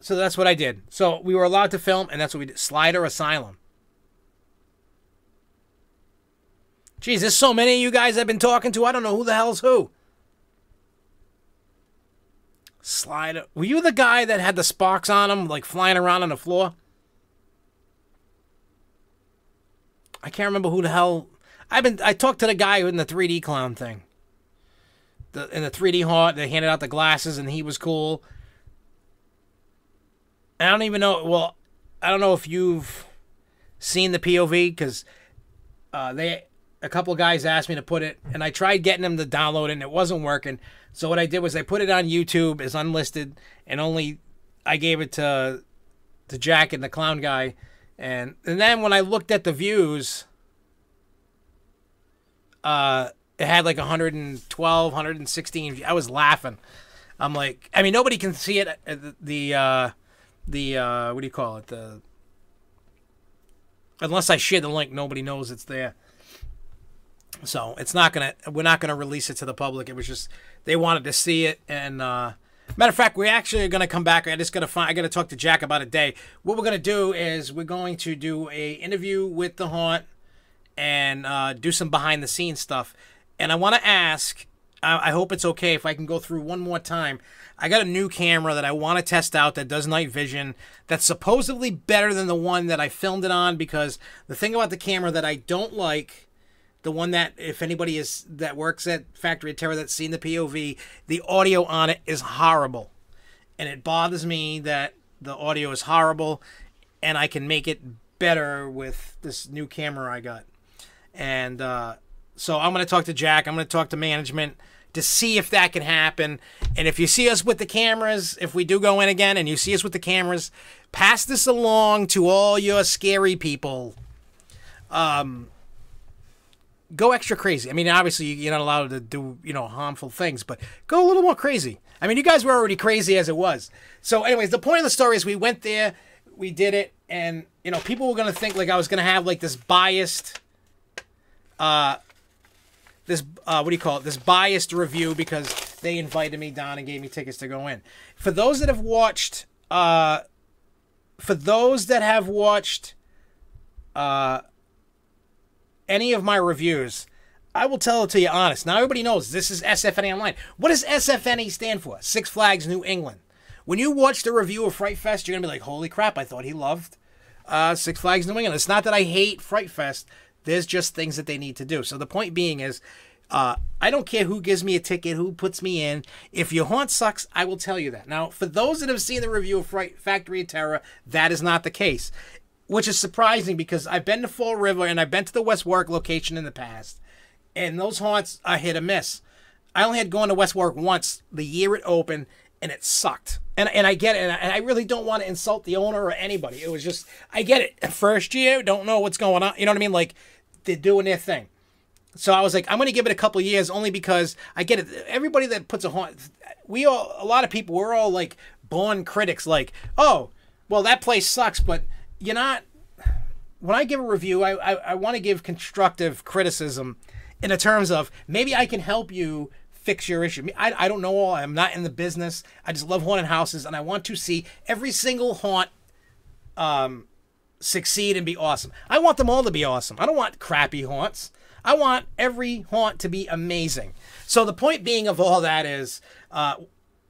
that's what I did. So we were allowed to film, and that's what we did. Slider Asylum. Jeez, there's so many of you guys I've been talking to. I don't know who the hell's who. Slider. Were you the guy that had the sparks on him, like flying around on the floor? I can't remember who the hell. I talked to the guy in the 3D clown thing. In the 3D haunt, they handed out the glasses, and he was cool. I don't even know. Well, I don't know if you've seen the POV, because a couple of guys asked me to put it, and I tried getting them to download it, and it wasn't working. So what I did was I put it on YouTube as unlisted, and only I gave it to Jack and the clown guy. And then when I looked at the views, it had like 112, 116. I was laughing. I'm like, I mean, nobody can see it. What do you call it? Unless I share the link, nobody knows it's there. So we're not gonna release it to the public. It was just, they wanted to see it. And matter of fact, we're actually gonna come back. I gotta talk to Jack about a day. What we're gonna do is we're going to do a interview with the haunt and do some behind the scenes stuff. And I want to ask, I hope it's okay if I can go through one more time. I got a new camera that I want to test out that does night vision, that's supposedly better than the one that I filmed it on, because the thing about the camera that I don't like, the one that, if anybody that works at Factory of Terror that's seen the POV, the audio on it is horrible. And it bothers me that the audio is horrible, and I can make it better with this new camera I got. And so I'm going to talk to Jack. I'm going to talk to management to see if that can happen. And if you see us with the cameras, if we do go in again and you see us with the cameras, pass this along to all your scary people. Go extra crazy. I mean, obviously, you're not allowed to do, harmful things, but go a little more crazy. I mean, you guys were already crazy as it was. So anyways, the point of the story is we went there, we did it, and, people were going to think like I was going to have like this biased, this biased review because they invited me down and gave me tickets to go in. For those that have watched, any of my reviews, I will tell it to you honest. Now, everybody knows this is SFNEOnline. What does SFNE stand for? Six Flags New England. When you watch the review of Fright Fest, you're going to be like, holy crap, I thought he loved Six Flags New England. It's not that I hate Fright Fest. There's just things that they need to do. So the point being is, I don't care who gives me a ticket, who puts me in. If your haunt sucks, I will tell you that. Now, for those that have seen the review of Factory of Terror, that is not the case. Which is surprising because I've been to Fall River and I've been to the West Warwick location in the past. And those haunts are hit or miss. I only had gone to West Warwick once the year it opened, and it sucked. And I get it, and I really don't want to insult the owner or anybody. It was just, I get it. First year, don't know what's going on. You know what I mean? Like, they're doing their thing. So I was like, I'm going to give it a couple of years only because I get it. Everybody that puts a haunt, a lot of people, we're all like born critics. Like, oh, well, that place sucks, but you're not. When I give a review, I want to give constructive criticism in the terms of maybe I can help you fix your issue. I don't know all. I'm not in the business. I just love haunted houses, and I want to see every single haunt succeed and be awesome. I want them all to be awesome. I don't want crappy haunts. I want every haunt to be amazing. So the point being of all that is,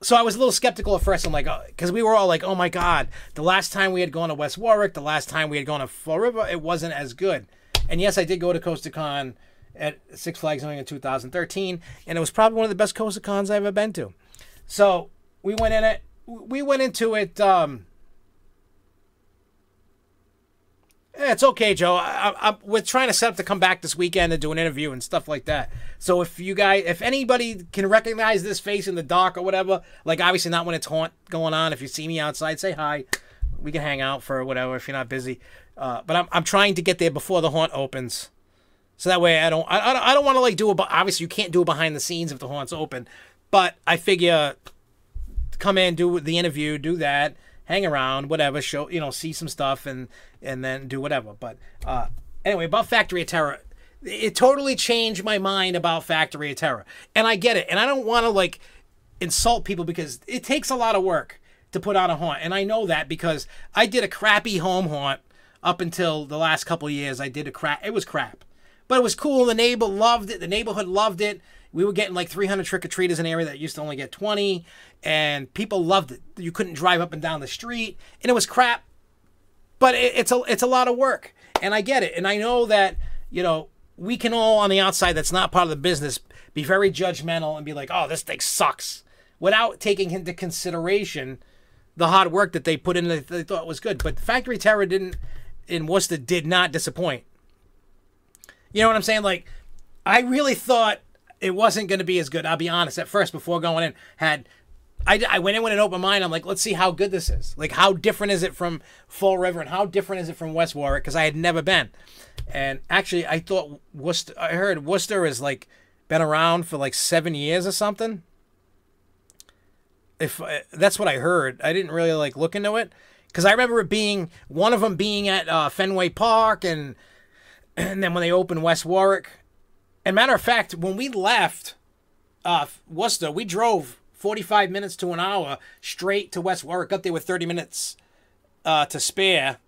so I was a little skeptical at first. I'm like, because we were all like, oh my God, the last time we had gone to West Warwick, the last time we had gone to Fall River, it wasn't as good. And yes, I did go to Costa Con at Six Flags in 2013, and it was probably one of the best Costa Cons I've ever been to. So we went into it. It's okay, Joe. We're trying to set up to come back this weekend and do an interview and stuff like that. So if anybody can recognize this face in the dark or whatever, like obviously not when it's haunt going on. If you see me outside, say hi. We can hang out for whatever if you're not busy. But I'm trying to get there before the haunt opens, so that way I don't want to like do it. Obviously, you can't do it behind the scenes if the haunt's open. But I figure come in, do the interview, do that. Hang around, whatever, show, see some stuff and then do whatever. But anyway, about Factory of Terror, it totally changed my mind about Factory of Terror. And I get it. And I don't want to like insult people because it takes a lot of work to put on a haunt. And I know that because I did a crappy home haunt up until the last couple of years. It was crap. But it was cool. The neighborhood loved it. We were getting like 300 trick-or-treaters in an area that used to only get 20, and people loved it. You couldn't drive up and down the street, and it was crap, but it's a lot of work, and I get it. And I know that, we can all on the outside that's not part of the business be very judgmental and be like, oh, this thing sucks, without taking into consideration the hard work that they put in that they thought was good. But Factory Terror in Worcester did not disappoint. You know what I'm saying? Like, I really thought it wasn't going to be as good. I'll be honest. At first, before going in, I went in with an open mind. I'm like, let's see how good this is. Like, how different is it from Fall River, and how different is it from West Warwick? Because I had never been. And actually, I thought Worcester. I heard Worcester has like been around for like 7 years or something. If that's what I heard, I didn't really like look into it because I remember it being one of them being at Fenway Park, and then when they opened West Warwick. And matter of fact, when we left Worcester, we drove 45 minutes to an hour straight to West Warwick, up there with 30 minutes to spare,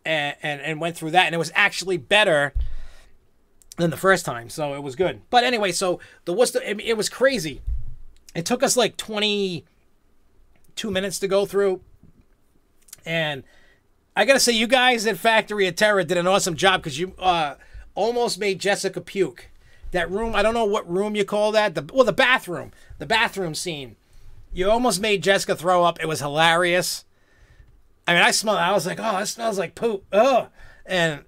and went through that. And it was actually better than the first time, so it was good. But anyway, so the Worcester, it was crazy. It took us like 22 minutes to go through. And I got to say, you guys at Factory of Terror did an awesome job because you... almost made Jessica puke. That room, I don't know what room you call that. The bathroom. The bathroom scene. You almost made Jessica throw up. It was hilarious. I mean, I smelled it. I was like, oh, it smells like poop. Ugh. And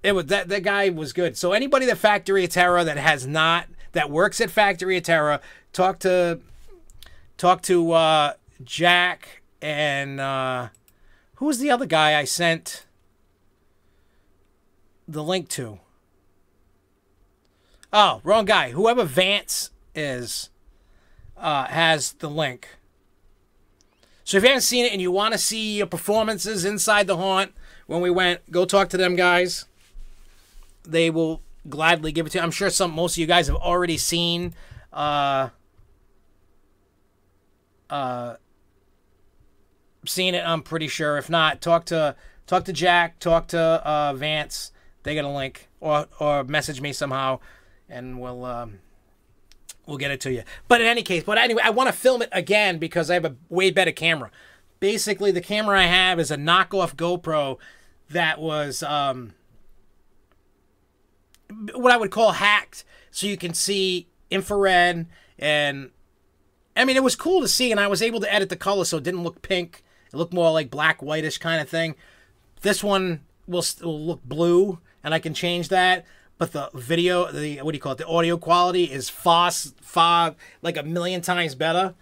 it was that guy was good. So anybody at Factory of Terror that works at Factory of Terror, talk to Jack and who was the other guy I sent the link to? Oh, wrong guy. Whoever Vance is has the link. So if you haven't seen it and you want to see your performances inside the haunt when we went, go talk to them guys. They will gladly give it to you. I'm sure most of you guys have already seen seen it, I'm pretty sure. If not, talk to Jack, talk to Vance. They got a link, or message me somehow, and we'll get it to you. But in any case, anyway, I want to film it again because I have a way better camera. Basically, the camera I have is a knockoff GoPro that was what I would call hacked, so you can see infrared, and I mean, it was cool to see, and I was able to edit the color so it didn't look pink. It looked more like black, whitish kind of thing. This one will look blue, and I can change that. But the video, the audio quality is far like a million times better.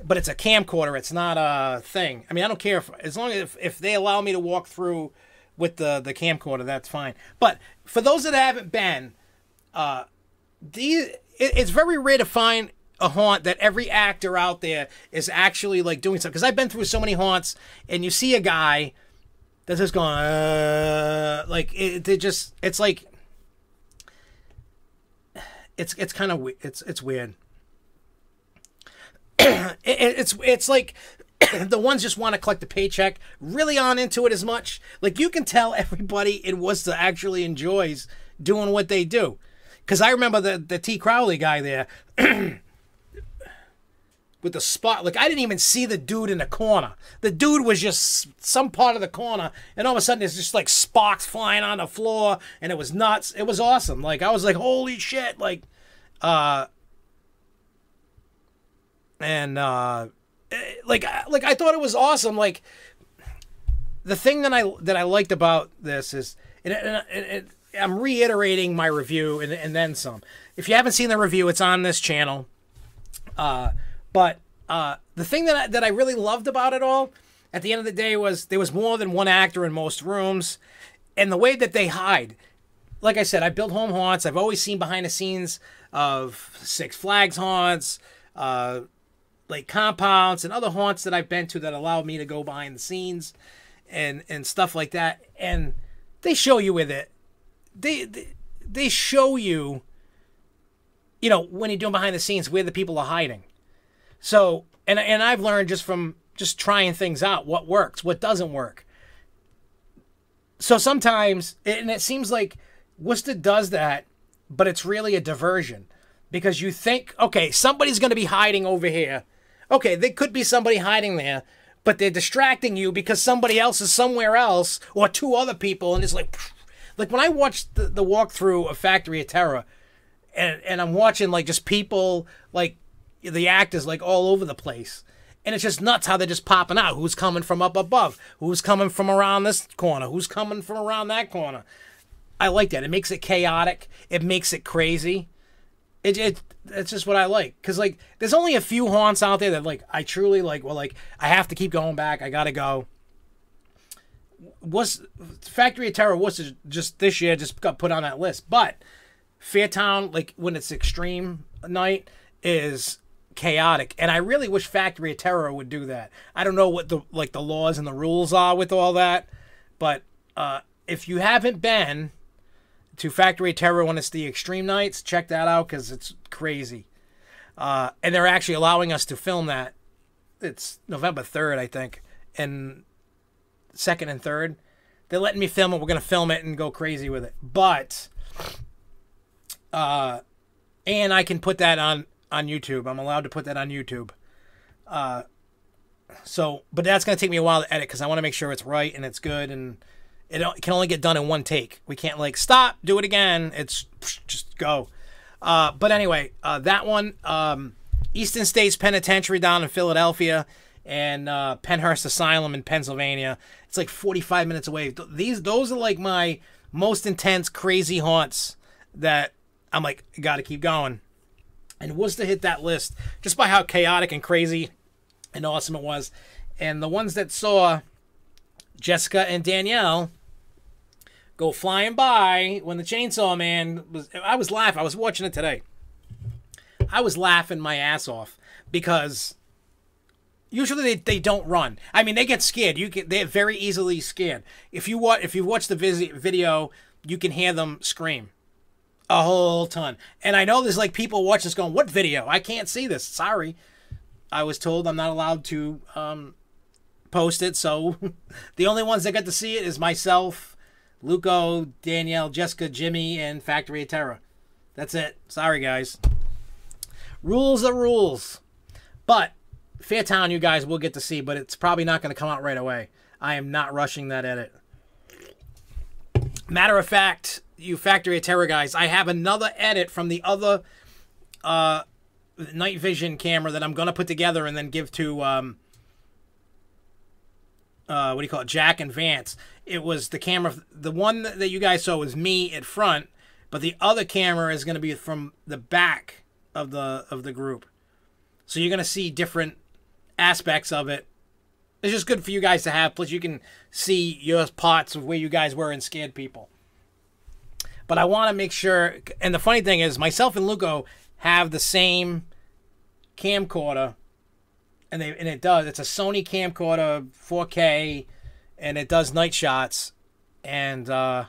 But it's a camcorder. It's not a thing. I mean, I don't care as long as if they allow me to walk through with the camcorder, that's fine. But for those that haven't been, it's very rare to find a haunt that every actor out there is actually like doing something. Because I've been through so many haunts, and you see a guy that's just going like it's like it's kind of it's weird. It's like The ones just want to collect the paycheck, really aren't into it as much. Like, you can tell everybody in Worcester actually enjoys doing what they do. Because I remember the T. Crowley guy there with the spot. Like, I didn't even see the dude in the corner. The dude was just some part of the corner, and all of a sudden there's just like sparks flying on the floor, and it was nuts. It was awesome. Like, I was like, holy shit. Like, like I thought it was awesome. Like, the thing that I liked about this is, and I'm reiterating my review and then some. If you haven't seen the review, it's on this channel. But the thing that I really loved about it all, at the end of the day, was there was more than one actor in most rooms, and the way that they hide. Like I said, I built home haunts. I've always seen behind the scenes of Six Flags haunts, like compounds and other haunts that I've been to that allow me to go behind the scenes and stuff like that. And they show you with it. They show you, you know, when you're doing behind the scenes where the people are hiding. So, and I've learned just from just trying things out, what works, what doesn't work. So sometimes, and it seems like Worcester does that, but it's really a diversion. Because you think, okay, somebody's going to be hiding over here. Okay, there could be somebody hiding there, but they're distracting you because somebody else is somewhere else, or two other people, and it's like when I watched the walkthrough of Factory of Terror, and I'm watching like just people, like the actors, like all over the place, and it's just nuts how they're just popping out. Who's coming from up above? Who's coming from around this corner? Who's coming from around that corner? I like that. It makes it chaotic. It makes it crazy. It's just what I like. Because, like, there's only a few haunts out there that, like, I truly, like, well, like, I have to keep going back. I gotta go. Factory of Terror was just this year just got put on that list. But Fairtown, like, when it's extreme night, is chaotic. And I really wish Factory of Terror would do that. I don't know what the laws and the rules are with all that. But if you haven't been to Factory of Terror when it's the extreme nights, check that out because it's crazy. And they're actually allowing us to film that. It's November 3rd, I think, and 2nd and 3rd. They're letting me film it. We're going to film it and go crazy with it. But, and I can put that on YouTube. I'm allowed to put that on YouTube. So, but that's going to take me a while to edit because I want to make sure it's right and it's good, and it can only get done in one take. We can't, like, stop, do it again. It's just go. But anyway, that one, Eastern States Penitentiary down in Philadelphia, and Penhurst Asylum in Pennsylvania. It's like 45 minutes away. Those are like my most intense, crazy haunts that I'm like, got to keep going. And Worcester hit that list just by how chaotic and crazy and awesome it was. And the ones that saw Jessica and Danielle go flying by when the Chainsaw Man was... I was laughing. I was watching it today. I was laughing my ass off because usually they don't run. I mean, they get scared. They're very easily scared. If you watch the video, you can hear them scream a whole ton. And I know there's like people watching this going, "What video? I can't see this." Sorry, I was told I'm not allowed to post it. So the only ones that get to see it is myself, Luco, Danielle, Jessica, Jimmy, and Factory of Terror. That's it. Sorry, guys. Rules are rules. But Fairtown, you guys will get to see, but it's probably not going to come out right away. I am not rushing that edit. Matter of fact, you Factory of Terror guys, I have another edit from the other night vision camera that I'm going to put together and then give to, what do you call it, Jack and Vance. It was the camera, the one that you guys saw was me at front, but the other camera is going to be from the back of the group. So you're going to see different aspects of it. It's just good for you guys to have. Plus, you can see your parts of where you guys were and scared people. But I want to make sure, and the funny thing is, myself and Luco have the same camcorder, and it does. It's a Sony camcorder, 4K, and it does night shots. And I'm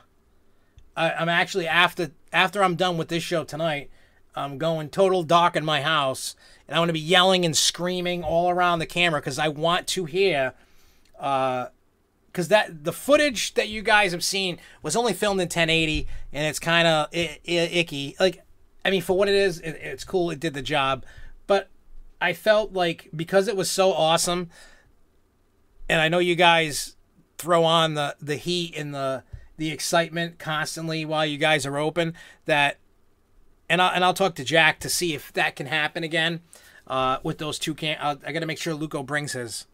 actually, after I'm done with this show tonight, I'm going total dark in my house, and I'm going to be yelling and screaming all around the camera because I want to hear. Because the footage that you guys have seen was only filmed in 1080, and it's kind of icky. Like, I mean, for what it is, it's cool. It did the job, but I felt like because it was so awesome, and I know you guys throw on the heat and the excitement constantly while you guys are open, that, and I'll talk to Jack to see if that can happen again with those two I got to make sure Luco brings his.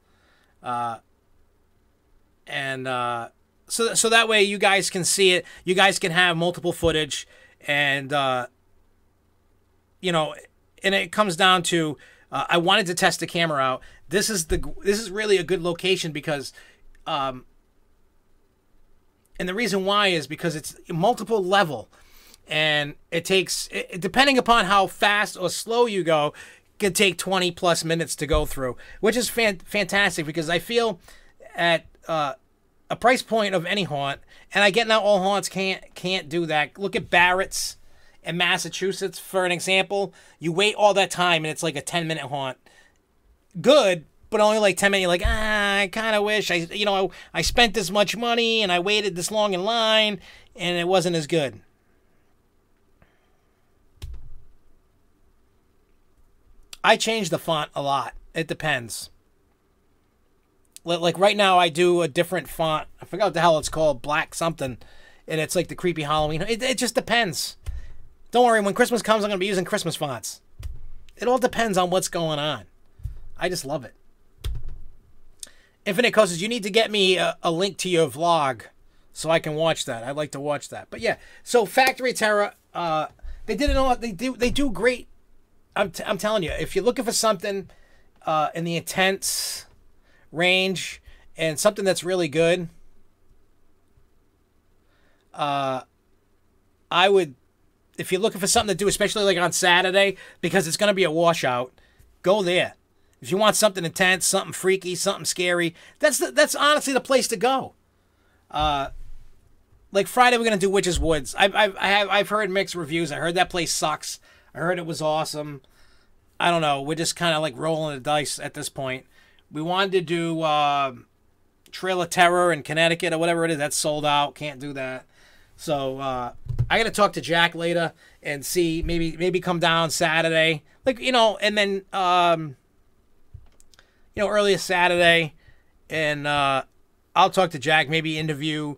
So that way you guys can see it. You guys can have multiple footage, and you know, and it comes down to I wanted to test the camera out. This is really a good location because, and the reason why is because it's multiple level, and it takes depending upon how fast or slow you go, it could take 20 plus minutes to go through, which is fantastic because I feel at a price point of any haunt, and I get now all haunts can't do that. Look at Barrett's in Massachusetts for an example. You wait all that time and it's like a 10-minute haunt. Good, but only like 10 minutes. You're like, I kind of wish I spent this much money and I waited this long in line and it wasn't as good. I change the font a lot. It depends. Like right now, I do a different font. I forgot what the hell it's called, black something, and it's like the creepy Halloween. It just depends. Don't worry, when Christmas comes, I'm gonna be using Christmas fonts. It all depends on what's going on. I just love it. Infinite Coasters, you need to get me a link to your vlog so I can watch that. I'd like to watch that. But yeah, so Factory Terror, they did it all. They do great. I'm telling you, if you're looking for something in the intense range and something that's really good, I would, if you're looking for something to do, especially like on Saturday, because it's going to be a washout, go there. If you want something intense, something freaky, something scary, that's honestly the place to go. Like Friday, we're going to do Witch's Woods. I've heard mixed reviews. I heard that place sucks. I heard it was awesome. I don't know. We're just kind of like rolling the dice at this point. We wanted to do Trail of Terror in Connecticut or whatever it is. That's sold out. Can't do that. So I got to talk to Jack later and see, maybe come down Saturday. Like, and then, earliest Saturday. And I'll talk to Jack, maybe interview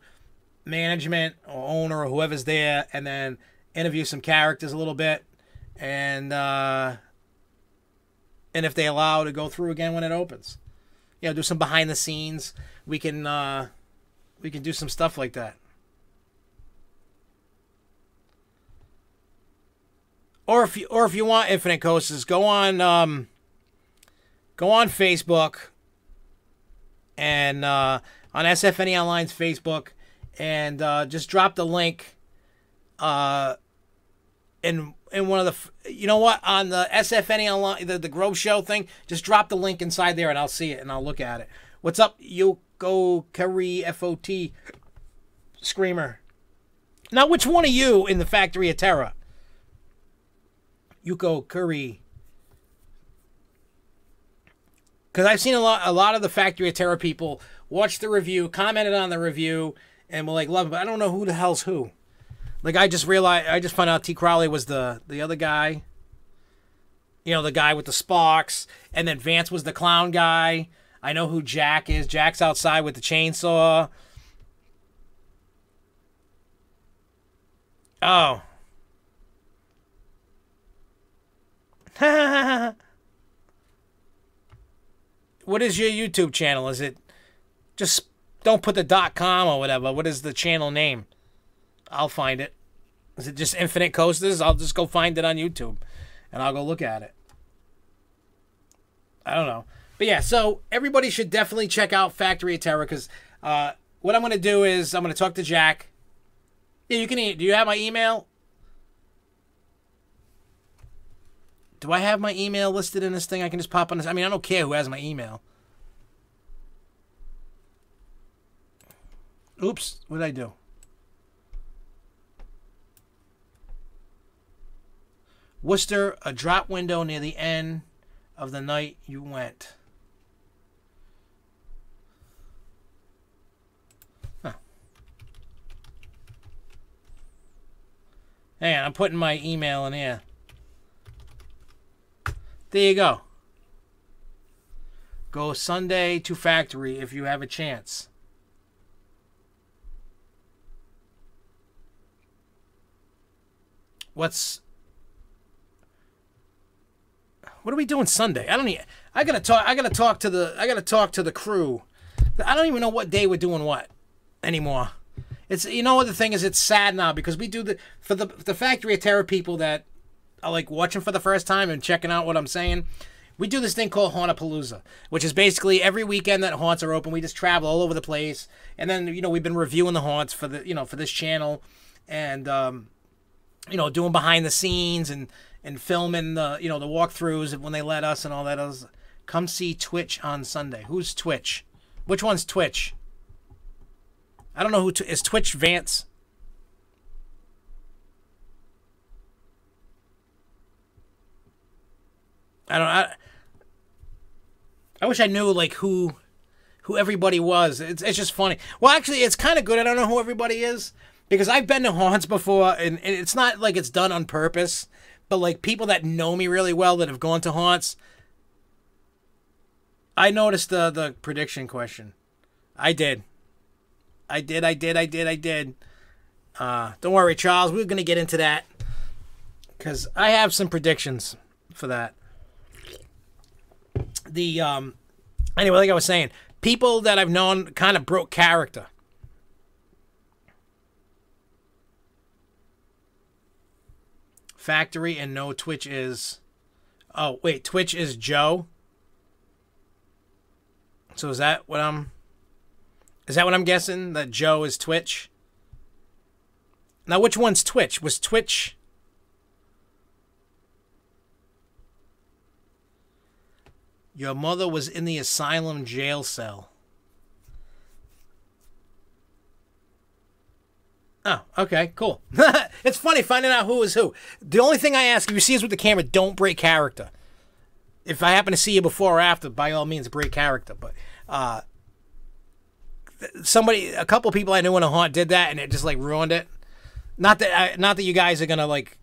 management or owner or whoever's there, and then interview some characters a little bit. And if they allow to go through again when it opens, do some behind the scenes. We can do some stuff like that. Or if you want Infinite Coasters, go on Facebook and on SFNEOnline's Facebook, and just drop the link in one of the, on the SFNEOnline, the Grove Show thing, just drop the link inside there and I'll see it and I'll look at it. What's up, Yoko Curry FOT Screamer? Now, which one of you in the Factory of Terror? Yuko Curry. Because I've seen a lot of the Factory of Terror people watch the review, commented on the review, and were like, love it, but I don't know who the hell's who. Like, I just found out T. Crowley was the other guy. The guy with the sparks. And then Vance was the clown guy. I know who Jack is. Jack's outside with the chainsaw. Oh. What is your YouTube channel? Is it just, don't put the .com or whatever. What is the channel name? I'll find it. Is it just Infinite Coasters? I'll just go find it on YouTube and I'll go look at it. I don't know. But yeah, so everybody should definitely check out Factory of Terror, because what I'm going to do is I'm going to talk to Jack. Yeah, do you have my email? Do I have my email listed in this thing? I can just pop on this. I mean, I don't care who has my email. Oops, what did I do? Worcester, a drop window near the end of the night you went. Huh. Hang on, I'm putting my email in here. There you go. Go Sunday to factory if you have a chance. What are we doing Sunday? I gotta talk to the crew. I don't even know what day we're doing what anymore. It's, you know what the thing is, it's sad now because we do for the Factory of Terror people that are like watching for the first time and checking out what I'm saying. We do this thing called Hauntapalooza, which is basically every weekend that haunts are open, we just travel all over the place. And then, you know, we've been reviewing the haunts for for this channel, and doing behind the scenes and filming the the walkthroughs when they let us and all that. Come see Twitch on Sunday. Who's Twitch? Which one's Twitch? I don't know who is Twitch. Vance. I wish I knew like who everybody was. It's just funny. Well, actually, it's kind of good. I don't know who everybody is because I've been to haunts before, and it's not like it's done on purpose. But like people that know me really well that have gone to haunts, I noticed the prediction question. I did. Don't worry, Charles. We're gonna get into that because I have some predictions for that. Anyway, like I was saying, people that I've known kind of broke character. Factory and no Twitch is... Oh, wait, Twitch is Joe? So is that what I'm... Is that what I'm guessing? That Joe is Twitch? Now, which one's Twitch? Was Twitch... Your mother was in the asylum jail cell. Oh, okay, cool. It's funny finding out who is who. The only thing I ask, if you see us with the camera, don't break character. If I happen to see you before or after, by all means, break character. But a couple people I knew in a haunt did that, and it just like ruined it. Not that you guys are gonna like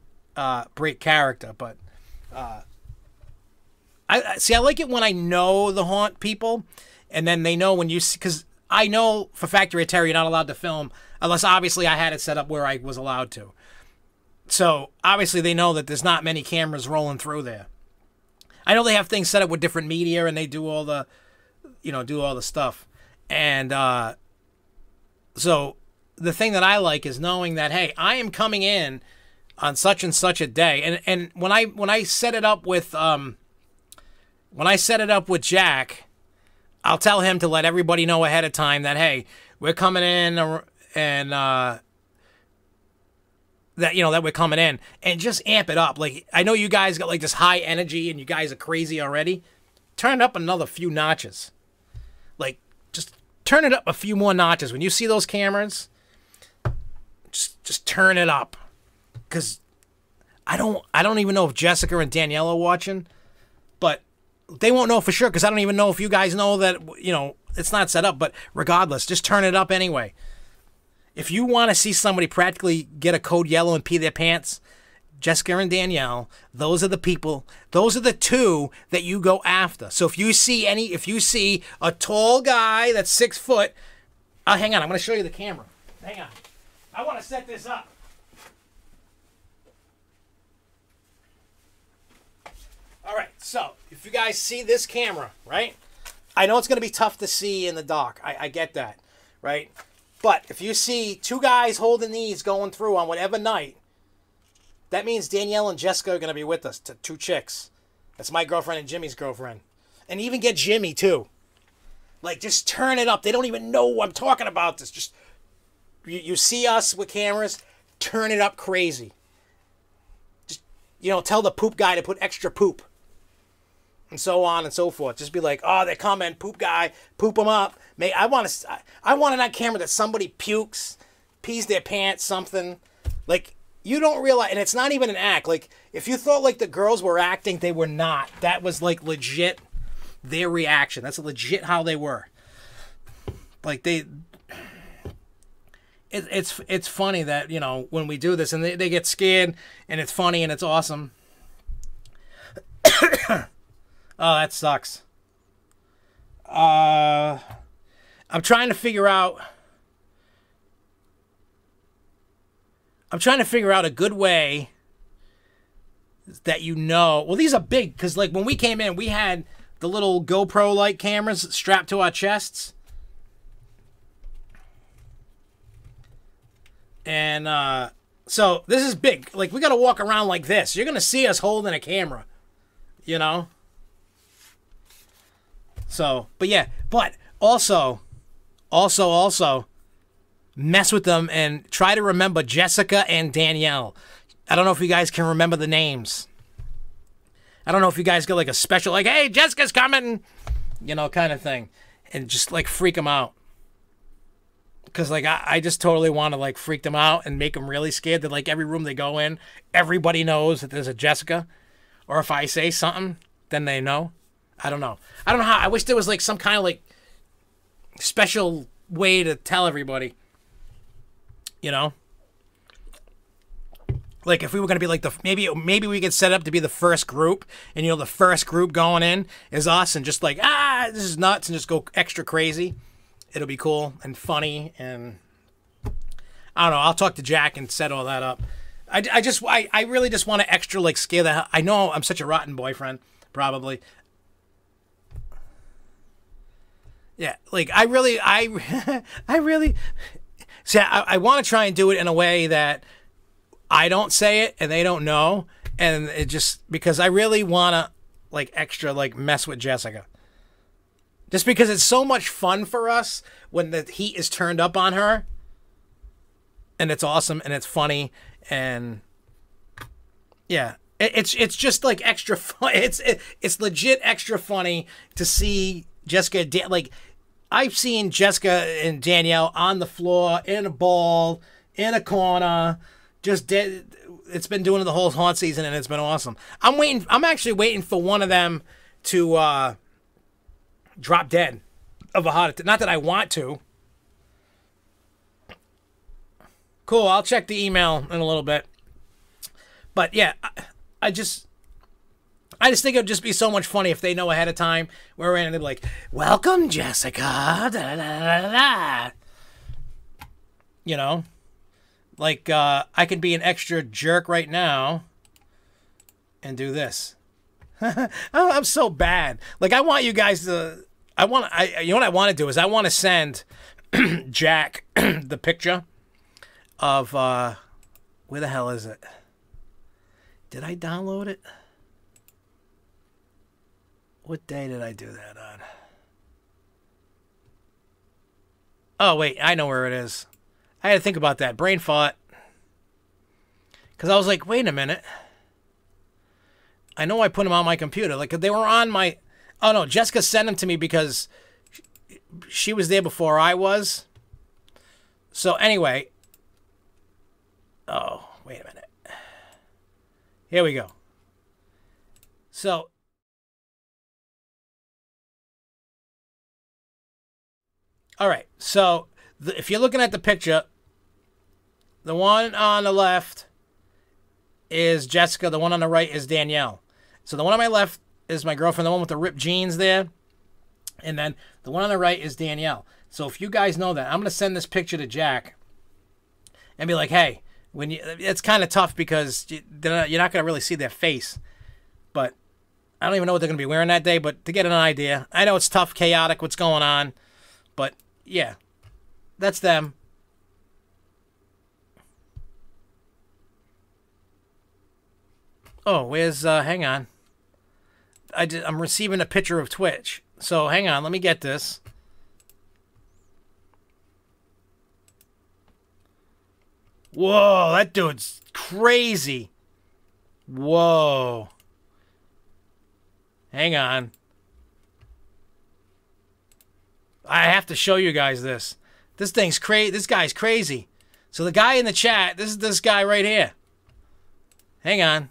break character, but I like it when I know the haunt people, and then they know when you see, because I know for Factory of Terror you're not allowed to film unless obviously I had it set up where I was allowed to. So obviously they know that there's not many cameras rolling through there. I know they have things set up with different media and they do all the, do all the stuff. And so the thing that I like is knowing that, hey, I am coming in on such and such a day. And when I set it up with Jack, I'll tell him to let everybody know ahead of time that, hey, we're coming in and that we're coming in, and just amp it up. Like, I know you guys got like this high energy and you guys are crazy already. Turn it up another few notches. Like, just turn it up a few more notches. When you see those cameras, just turn it up. Cause I don't even know if Jessica and Danielle are watching, but they won't know for sure because I don't even know if you guys know that, it's not set up. But regardless, just turn it up anyway. If you want to see somebody practically get a code yellow and pee their pants, Jessica and Danielle, those are the people. Those are the two that you go after. So if you see a tall guy that's 6 foot, hang on, I'm going to show you the camera. Hang on. I want to set this up. All right, so if you guys see this camera, right? I know it's going to be tough to see in the dark. I get that, right? But if you see two guys holding these going through on whatever night, that means Danielle and Jessica are going to be with us, two chicks. That's my girlfriend and Jimmy's girlfriend. And even get Jimmy, too. Like, just turn it up. They don't even know I'm talking about this. Just, you see us with cameras, turn it up crazy. Just, tell the poop guy to put extra poop. And so on and so forth. Just be like, oh, they're coming, poop guy, poop them up. I want it on camera that somebody pukes, pees their pants, something. Like, you don't realize, and it's not even an act. Like, if you thought like the girls were acting, they were not. That was like legit their reaction. That's legit how they were. Like it's funny that, you know, when we do this and they get scared and it's funny and it's awesome. Oh, that sucks. I'm trying to figure out a good way that, you know, well, these are big, because like when we came in, we had the little GoPro like cameras strapped to our chests. And so this is big. Like, we got to walk around like this. You're going to see us holding a camera, you know? So, but yeah, but also mess with them and try to remember Jessica and Danielle. I don't know if you guys can remember the names. I don't know if you guys get like a special, like, hey, Jessica's coming, you know, kind of thing. And just like freak them out. Because like I just totally want to like freak them out and make them really scared that like every room they go in, everybody knows that there's a Jessica. Or if I say something, then they know. I don't know. I don't know how. I wish there was like some kind of like special way to tell everybody. You know? Like if we were going to be like the, maybe we could set up to be the first group, and you know, the first group going in is us, and just like, this is nuts, and just go extra crazy. It'll be cool and funny, and I don't know. I'll talk to Jack and set all that up. I really just want to extra like scare the hell. I know I'm such a rotten boyfriend, probably. Yeah, like I really see. I want to try and do it in a way that I don't say it and they don't know, and it just because I really want to like extra like mess with Jessica. Just because it's so much fun for us when the heat is turned up on her. And it's awesome and it's funny, and yeah, it's just like extra fun. It's legit extra funny to see Jessica, like I've seen Jessica and Danielle on the floor, in a ball, in a corner, just dead. It's been doing it the whole haunt season, and it's been awesome. I'm actually waiting for one of them to drop dead of a heart attack. Not that I want to. Cool, I'll check the email in a little bit. But yeah, I just think it would just be so much funny if they know ahead of time where we're in, and they'd be like, welcome, Jessica. Da, da, da, da, da. You know? Like, I could be an extra jerk right now and do this. I'm so bad. Like, I want you guys to... you know what I want to do is I want to send Jack the picture of... where the hell is it? Did I download it? What day did I do that on? Oh, wait. I know where it is. I had to think about that. Brain fart. Because I was like, wait a minute. I know I put them on my computer. Like, they were on my... Oh, no. Jessica sent them to me because she was there before I was. So, anyway. Oh, wait a minute. Here we go. So... All right. So, if you're looking at the picture, the one on the left is Jessica. The one on the right is Danielle. So, the one on my left is my girlfriend, the one with the ripped jeans there. And then the one on the right is Danielle. So, if you guys know that, I'm going to send this picture to Jack and be like, hey, it's kind of tough because you're not going to really see their face. But I don't even know what they're going to be wearing that day, but to get an idea. I know it's tough, chaotic, what's going on. But, yeah, that's them. Oh, where's, hang on. I'm receiving a picture of Twitch. So, hang on, let me get this. Whoa, that dude's crazy. Whoa. Hang on. I have to show you guys this. This thing's crazy. This guy's crazy. So the guy in the chat, this is this guy right here. Hang on.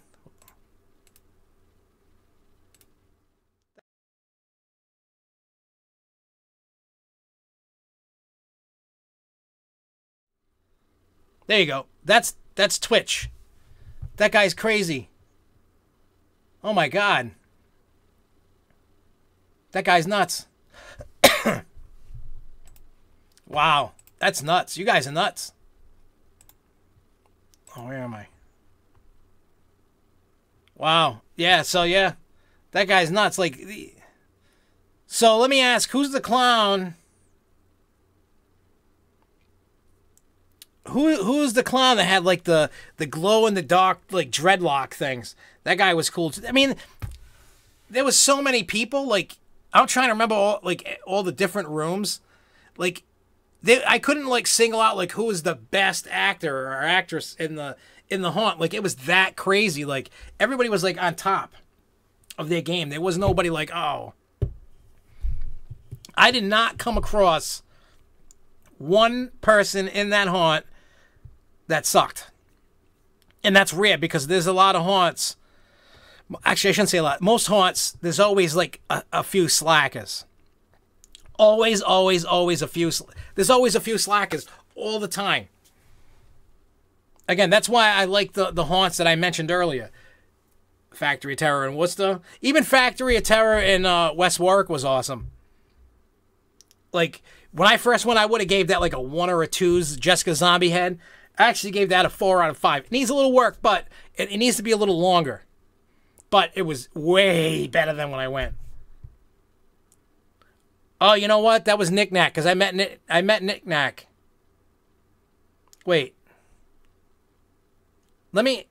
There you go. That's Twitch. That guy's crazy. Oh my God. That guy's nuts. Wow. That's nuts. You guys are nuts. Oh, where am I? Wow. Yeah, so yeah. That guy's nuts. Like, so let me ask, who's the clown? Who's the clown that had like the glow in the dark like dreadlock things? That guy was cool too. I mean, there was so many people. Like, I'm trying to remember all the different rooms. Like, I couldn't like single out like who was the best actor or actress in the haunt. Like, it was that crazy. Like, everybody was like on top of their game. There was nobody like, oh. I did not come across one person in that haunt that sucked. And that's rare because there's a lot of haunts. Actually, I shouldn't say a lot. Most haunts, there's always like a few slackers. Always a few. There's always a few slackers all the time. Again, that's why I like the haunts that I mentioned earlier. Factory of Terror in Worcester. Even Factory of Terror in West Warwick was awesome. Like, when I first went, I would have gave that like a 1 or a 2's Jessica Zombie head. I actually gave that a 4 out of 5. It needs a little work, but it needs to be a little longer. But it was way better than when I went. Oh, you know what? That was Knick Knack, because I met Knick Knack. Wait. Let me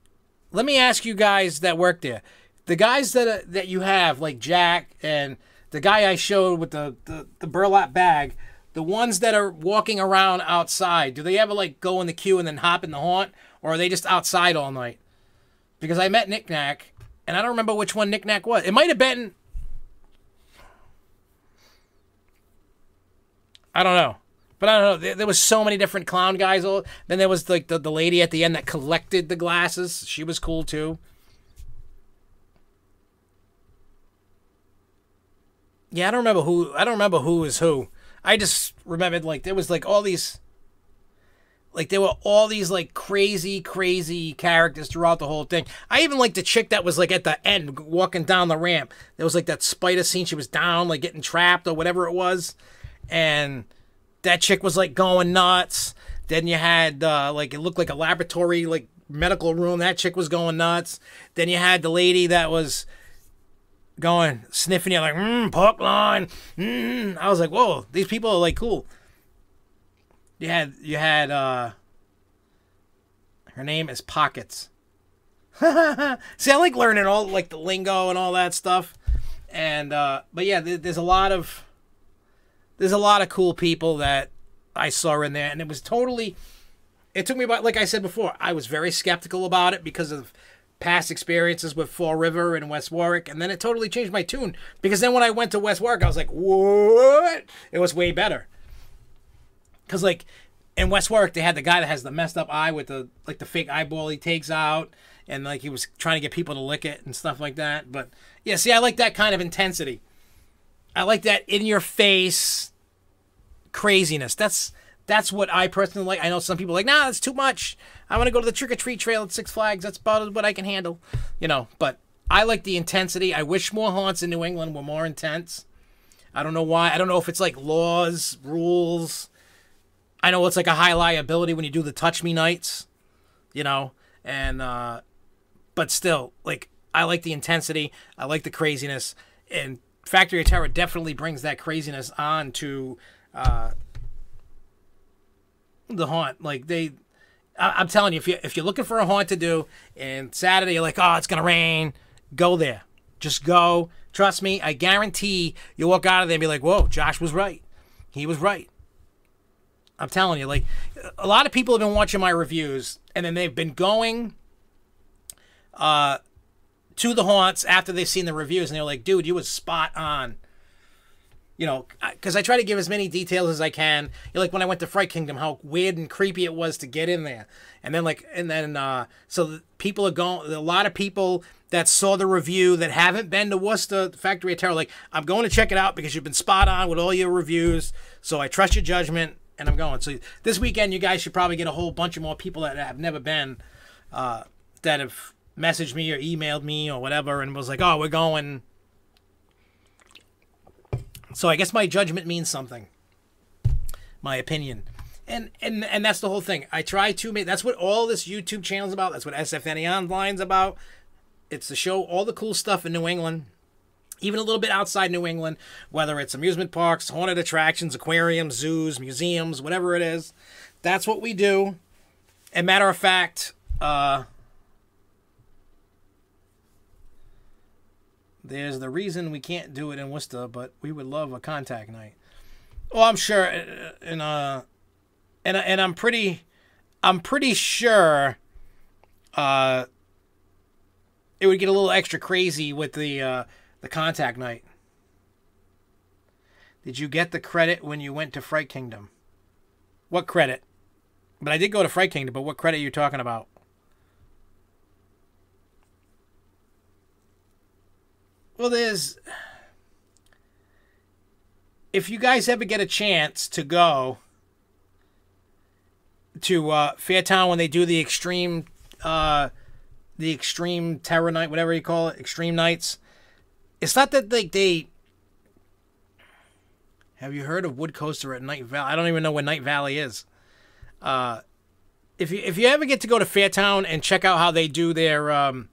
ask you guys that work there. The guys that you have, like Jack and the guy I showed with the burlap bag, the ones that are walking around outside, do they ever like go in the queue and then hop in the haunt, or are they just outside all night? Because I met Knick Knack, and I don't remember which one Knick Knack was. It might have been, I don't know. But I don't know. There was so many different clown guys. Then there was like the lady at the end that collected the glasses. She was cool too. Yeah, I don't remember who was who. I just remembered like there was like all these, like there were all these like crazy characters throughout the whole thing. I even liked the chick that was like at the end walking down the ramp. There was like that spider scene. She was down like getting trapped or whatever it was, and that chick was like going nuts. Then you had like it looked like a laboratory like medical room. That chick was going nuts. Then you had the lady that was going sniffing you like pork line. I was like, whoa, these people are like cool. You had her name is Pockets. See, I like learning all like the lingo and all that stuff. And but yeah, there's a lot of cool people that I saw in there, and it was totally. It took me about, like I said before, I was very skeptical about it because of past experiences with Fall River and West Warwick, and then it totally changed my tune, because then when I went to West Warwick, I was like, what? It was way better. Because like in West Warwick, they had the guy that has the messed up eye with the like the fake eyeball he takes out, and like he was trying to get people to lick it and stuff like that. But yeah, see, I like that kind of intensity. I like that in your face craziness. That's what I personally like. I know some people are like, nah, that's too much. I want to go to the trick-or-treat trail at Six Flags. That's about what I can handle. You know, but I like the intensity. I wish more haunts in New England were more intense. I don't know why. I don't know if it's like laws, rules. I know it's like a high liability when you do the touch me nights, you know, and, but still, like, I like the intensity. I like the craziness, and Factory of Terror definitely brings that craziness on to, the haunt. Like I'm telling you, if you're looking for a haunt to do, and Saturday you're like, oh, it's gonna rain, go there. Just go. Trust me, I guarantee you'll walk out of there and be like, whoa, Josh was right. He was right. I'm telling you, like, a lot of people have been watching my reviews, and then they've been going to the haunts after they've seen the reviews, and they're like, dude, you was spot on. You know, because I try to give as many details as I can. Like when I went to Fright Kingdom, how weird and creepy it was to get in there. And then so people are going, a lot of people that saw the review that haven't been to Worcester Factory of Terror, like, I'm going to check it out because you've been spot on with all your reviews. So I trust your judgment, and I'm going. So this weekend, you guys should probably get a whole bunch of more people that have never been, that have messaged me or emailed me or whatever, and was like, oh, we're going. So I guess my judgment means something, my opinion. And that's the whole thing. I try to make, that's what all this YouTube channel is about. That's what SFNEOnline is about. It's to show all the cool stuff in New England, even a little bit outside New England, whether it's amusement parks, haunted attractions, aquariums, zoos, museums, whatever it is. That's what we do. And matter of fact, there's the reason we can't do it in Worcester, but we would love a contact night. Well, I'm sure, and I'm pretty sure, it would get a little extra crazy with the contact night. Did you get the credit when you went to Fright Kingdom? What credit? But I did go to Fright Kingdom, but what credit are you talking about? Well, if you guys ever get a chance to go to Fairtown when they do the extreme terror night, whatever you call it, extreme nights, it's not that like they. Have you heard of Wood Coaster at Night Valley? I don't even know what Night Valley is. If you ever get to go to Fairtown and check out how they do their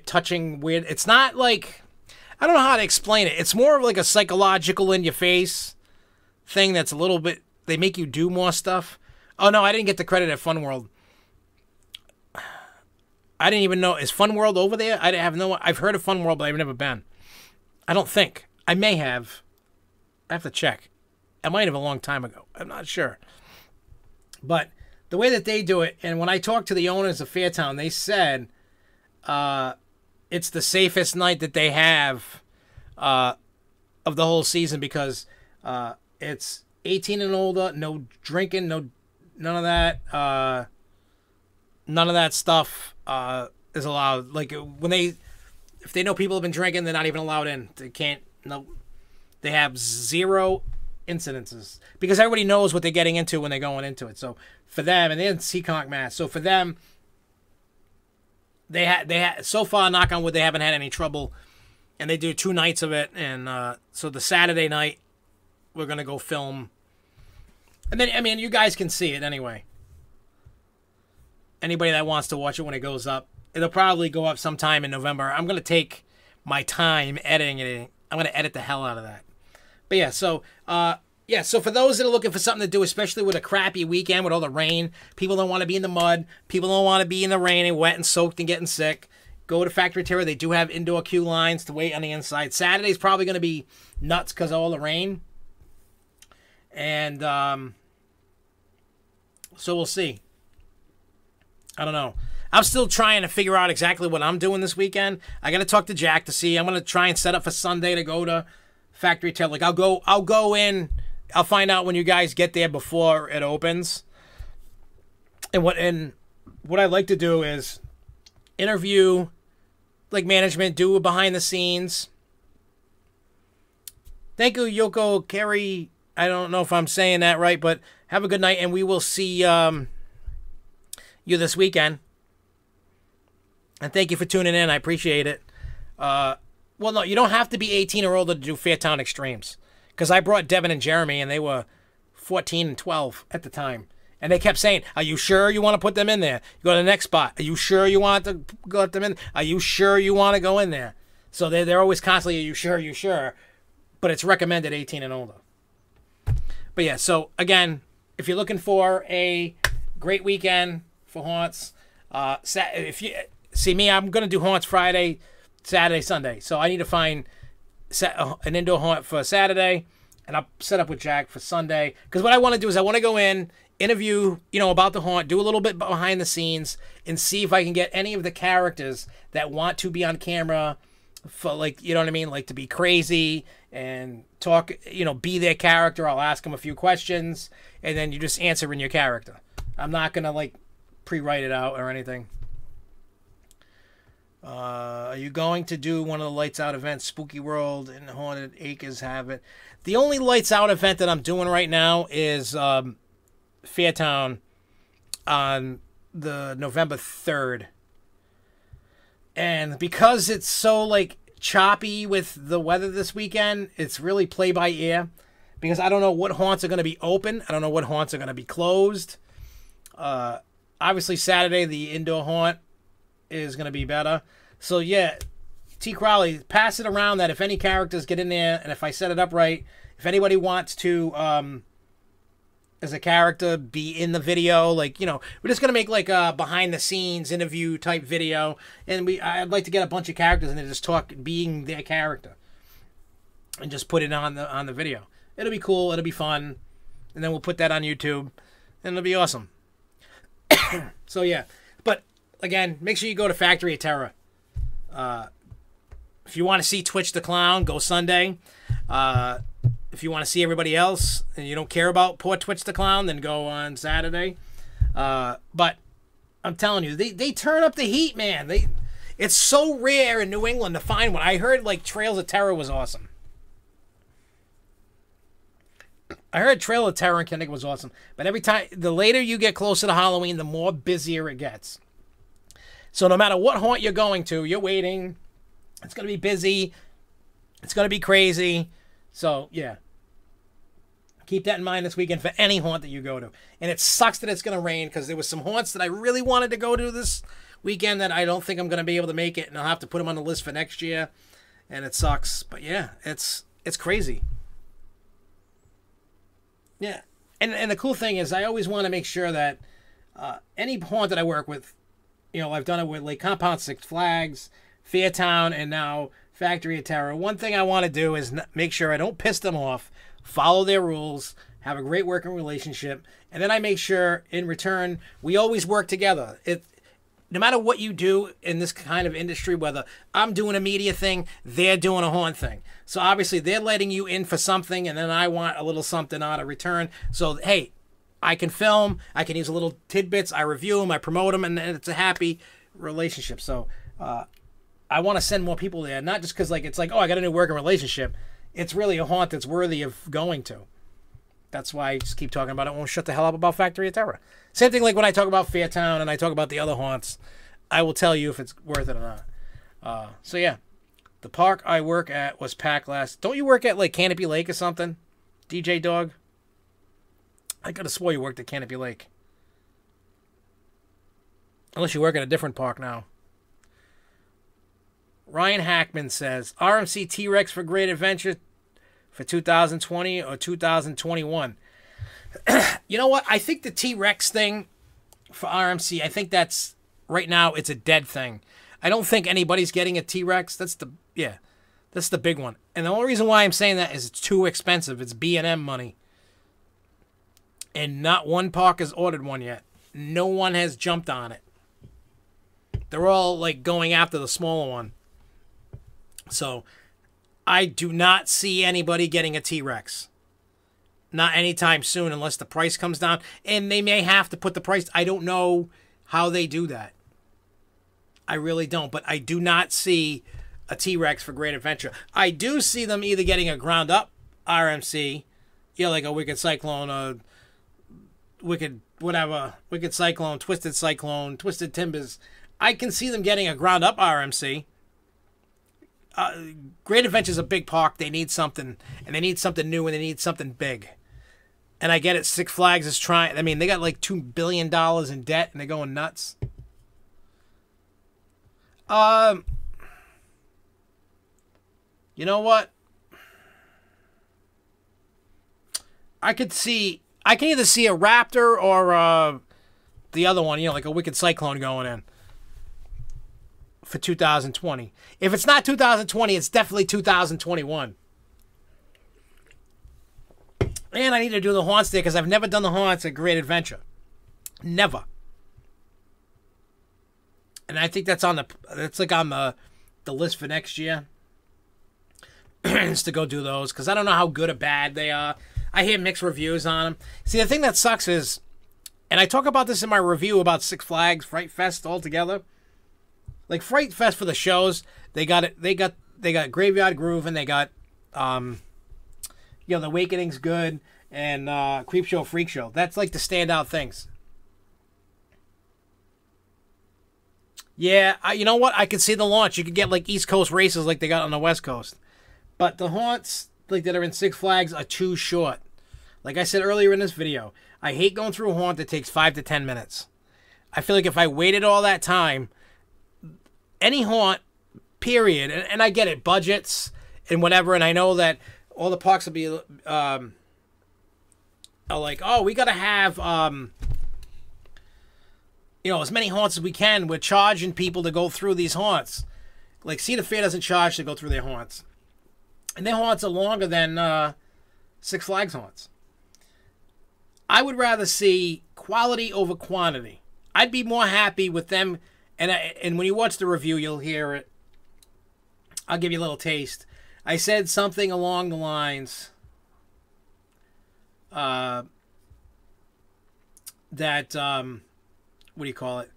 touching weird. It's not like, I don't know how to explain it. It's more of like a psychological in your face thing that's a little bit, they make you do more stuff. Oh no, I didn't get the credit at Fun World. I didn't even know, is Fun World over there? I've heard of Fun World, but I've never been. I don't think. I may have. I have to check. I might have a long time ago. I'm not sure. But the way that they do it, and when I talked to the owners of Fairtown, they said, it's the safest night that they have of the whole season because it's 18 and older, no drinking, none of that. None of that stuff is allowed. Like if they know people have been drinking, they're not even allowed in. They can't. No, they have 0 incidences because everybody knows what they're getting into when they're going into it. So for them, and they're in Seekonk, Mass. So for them. They had so far, knock on wood, they haven't had any trouble, and they do 2 nights of it. And so the Saturday night, we're gonna go film, and then I mean you guys can see it anyway. Anybody that wants to watch it when it goes up, it'll probably go up sometime in November. I'm gonna take my time editing it. I'm gonna edit the hell out of that. But yeah, so yeah, so for those that are looking for something to do, especially with a crappy weekend with all the rain, people don't want to be in the mud, people don't want to be in the rain and wet and soaked and getting sick, go to Factory Terror. They do have indoor queue lines to wait on the inside. Saturday's probably going to be nuts because of all the rain. And so we'll see. I don't know. I'm still trying to figure out exactly what I'm doing this weekend. I got to talk to Jack to see. I'm going to try and set up for Sunday to go to Factory Terror. Like I'll go in. I'll find out when you guys get there before it opens. And what I'd like to do is interview like management, do a behind the scenes. Thank you, Yoko Kerry. I don't know if I'm saying that right, but have a good night, and we will see you this weekend. And thank you for tuning in. I appreciate it. Well, no, you don't have to be 18 or older to do Fairtown Extremes. Because I brought Devin and Jeremy, and they were 14 and 12 at the time. And they kept saying, are you sure you want to put them in there? You go to the next spot. Are you sure you want to let them in? Are you sure you want to go in there? So they're always constantly, are you sure, you sure? But it's recommended 18 and older. But yeah, so again, if you're looking for a great weekend for haunts, if you see me, I'm going to do haunts Friday, Saturday, Sunday. So I need to find an indoor haunt for Saturday, and I'll set up with Jack for Sunday. Because what I want to do is I want to go in, interview, about the haunt, do a little bit behind the scenes, and see if I can get any of the characters that want to be on camera for, like, you know what I mean, like to be crazy and talk, you know, be their character. I'll ask them a few questions, and then you just answer in your character. I'm not gonna like pre-write it out or anything. Are you going to do one of the Lights Out events? Spooky World and Haunted Acres have it. The only Lights Out event that I'm doing right now is Fairtown on the November 3rd. And because it's so like choppy with the weather this weekend, it's really play by ear, because I don't know what haunts are going to be open. I don't know what haunts are going to be closed. Obviously Saturday, the indoor haunt is going to be better. So yeah, T. Crowley, pass it around that if any characters get in there, and if I set it up right, if anybody wants to, as a character, be in the video, like, you know, we're just going to make like a behind the scenes interview type video, and I'd like to get a bunch of characters and just talk being their character and just put it on the video. It'll be cool, it'll be fun, and then we'll put that on YouTube, and it'll be awesome. So yeah, but again, make sure you go to Factory of Terror. If you want to see Twitch the Clown, go Sunday. If you want to see everybody else and you don't care about poor Twitch the Clown, then go on Saturday. But I'm telling you, they turn up the heat, man. It's so rare in New England to find one. I heard like Trails of Terror was awesome. I heard Trail of Terror in Connecticut was awesome. But every time, the later you get closer to Halloween, the more busier it gets. So no matter what haunt you're going to, you're waiting. It's going to be busy. It's going to be crazy. So, yeah. Keep that in mind this weekend for any haunt that you go to. And it sucks that it's going to rain, because there was some haunts that I really wanted to go to this weekend that I don't think I'm going to be able to make it, and I'll have to put them on the list for next year. And it sucks. But yeah, it's crazy. Yeah. And the cool thing is I always want to make sure that any haunt that I work with, you know, I've done it with like Compound 6 Flags, Fairtown, and now Factory of Terror. One thing I want to do is make sure I don't piss them off, follow their rules, have a great working relationship, and then I make sure in return we always work together. No matter what you do in this kind of industry, whether I'm doing a media thing, they're doing a haunt thing. So obviously they're letting you in for something, and then I want a little something out of return. So, hey, I can film, I can use a little tidbits, I review them, I promote them, and it's a happy relationship. So I want to send more people there, not just because like it's like, oh, I got a new working relationship. It's really a haunt that's worthy of going to. That's why I just keep talking about it. I won't shut the hell up about Factory of Terror. Same thing like when I talk about Fairtown and I talk about the other haunts. I will tell you if it's worth it or not. So yeah, the park I work at was packed last. Don't you work at like Canopy Lake or something, DJ Dog? I could have swore you worked at Canopy Lake. Unless you work at a different park now. Ryan Hackman says, RMC T-Rex for Great Adventure for 2020 or 2021. You know what? I think the T-Rex thing for RMC, I think that's, right now, it's a dead thing. I don't think anybody's getting a T-Rex. That's the big one. And the only reason why I'm saying that is it's too expensive. It's B&M money. And not one park has ordered one yet. No one has jumped on it. They're all like going after the smaller one. So I do not see anybody getting a T-Rex. Not anytime soon unless the price comes down. And they may have to put the price. I don't know how they do that. I really don't. But I do not see a T-Rex for Great Adventure. I do see them either getting a ground up RMC. Yeah, like a Wicked Cyclone, a Wicked whatever. Wicked Cyclone, Twisted Timbers. I can see them getting a ground up RMC. Great Adventure's a big park. They need something, and they need something new, and they need something big. And I get it. Six Flags is trying. I mean, they got like $2 billion in debt, and they're going nuts. You know what? I can either see a Raptor or the other one, you know, like a Wicked Cyclone going in for 2020. If it's not 2020, it's definitely 2021. And I need to do the haunts there because I've never done the haunts at Great Adventure. Never. And I think that's on the list for next year. is to go do those, because I don't know how good or bad they are. I hear mixed reviews on them. See, the thing that sucks is, and I talk about this in my review about Six Flags Fright Fest altogether. Like Fright Fest for the shows, they got it. They got Graveyard Groove, and they got The Awakening's good, and Creep Show, Freak Show. That's like the standout things. Yeah, you know what? I could see the launch. You could get like East Coast races like they got on the West Coast, but the haunts like that are in Six Flags are too short. Like I said earlier in this video, I hate going through a haunt that takes 5 to 10 minutes. I feel like if I waited all that time, any haunt, period, and I get it, budgets and whatever, and I know that all the parks will be are like, oh, we got to have, as many haunts as we can. We're charging people to go through these haunts. Like, Cedar Fair doesn't charge to go through their haunts. And their haunts are longer than Six Flags haunts. I would rather see quality over quantity. I'd be more happy with them. And when you watch the review, you'll hear it. I'll give you a little taste. I said something along the lines that, what do you call it?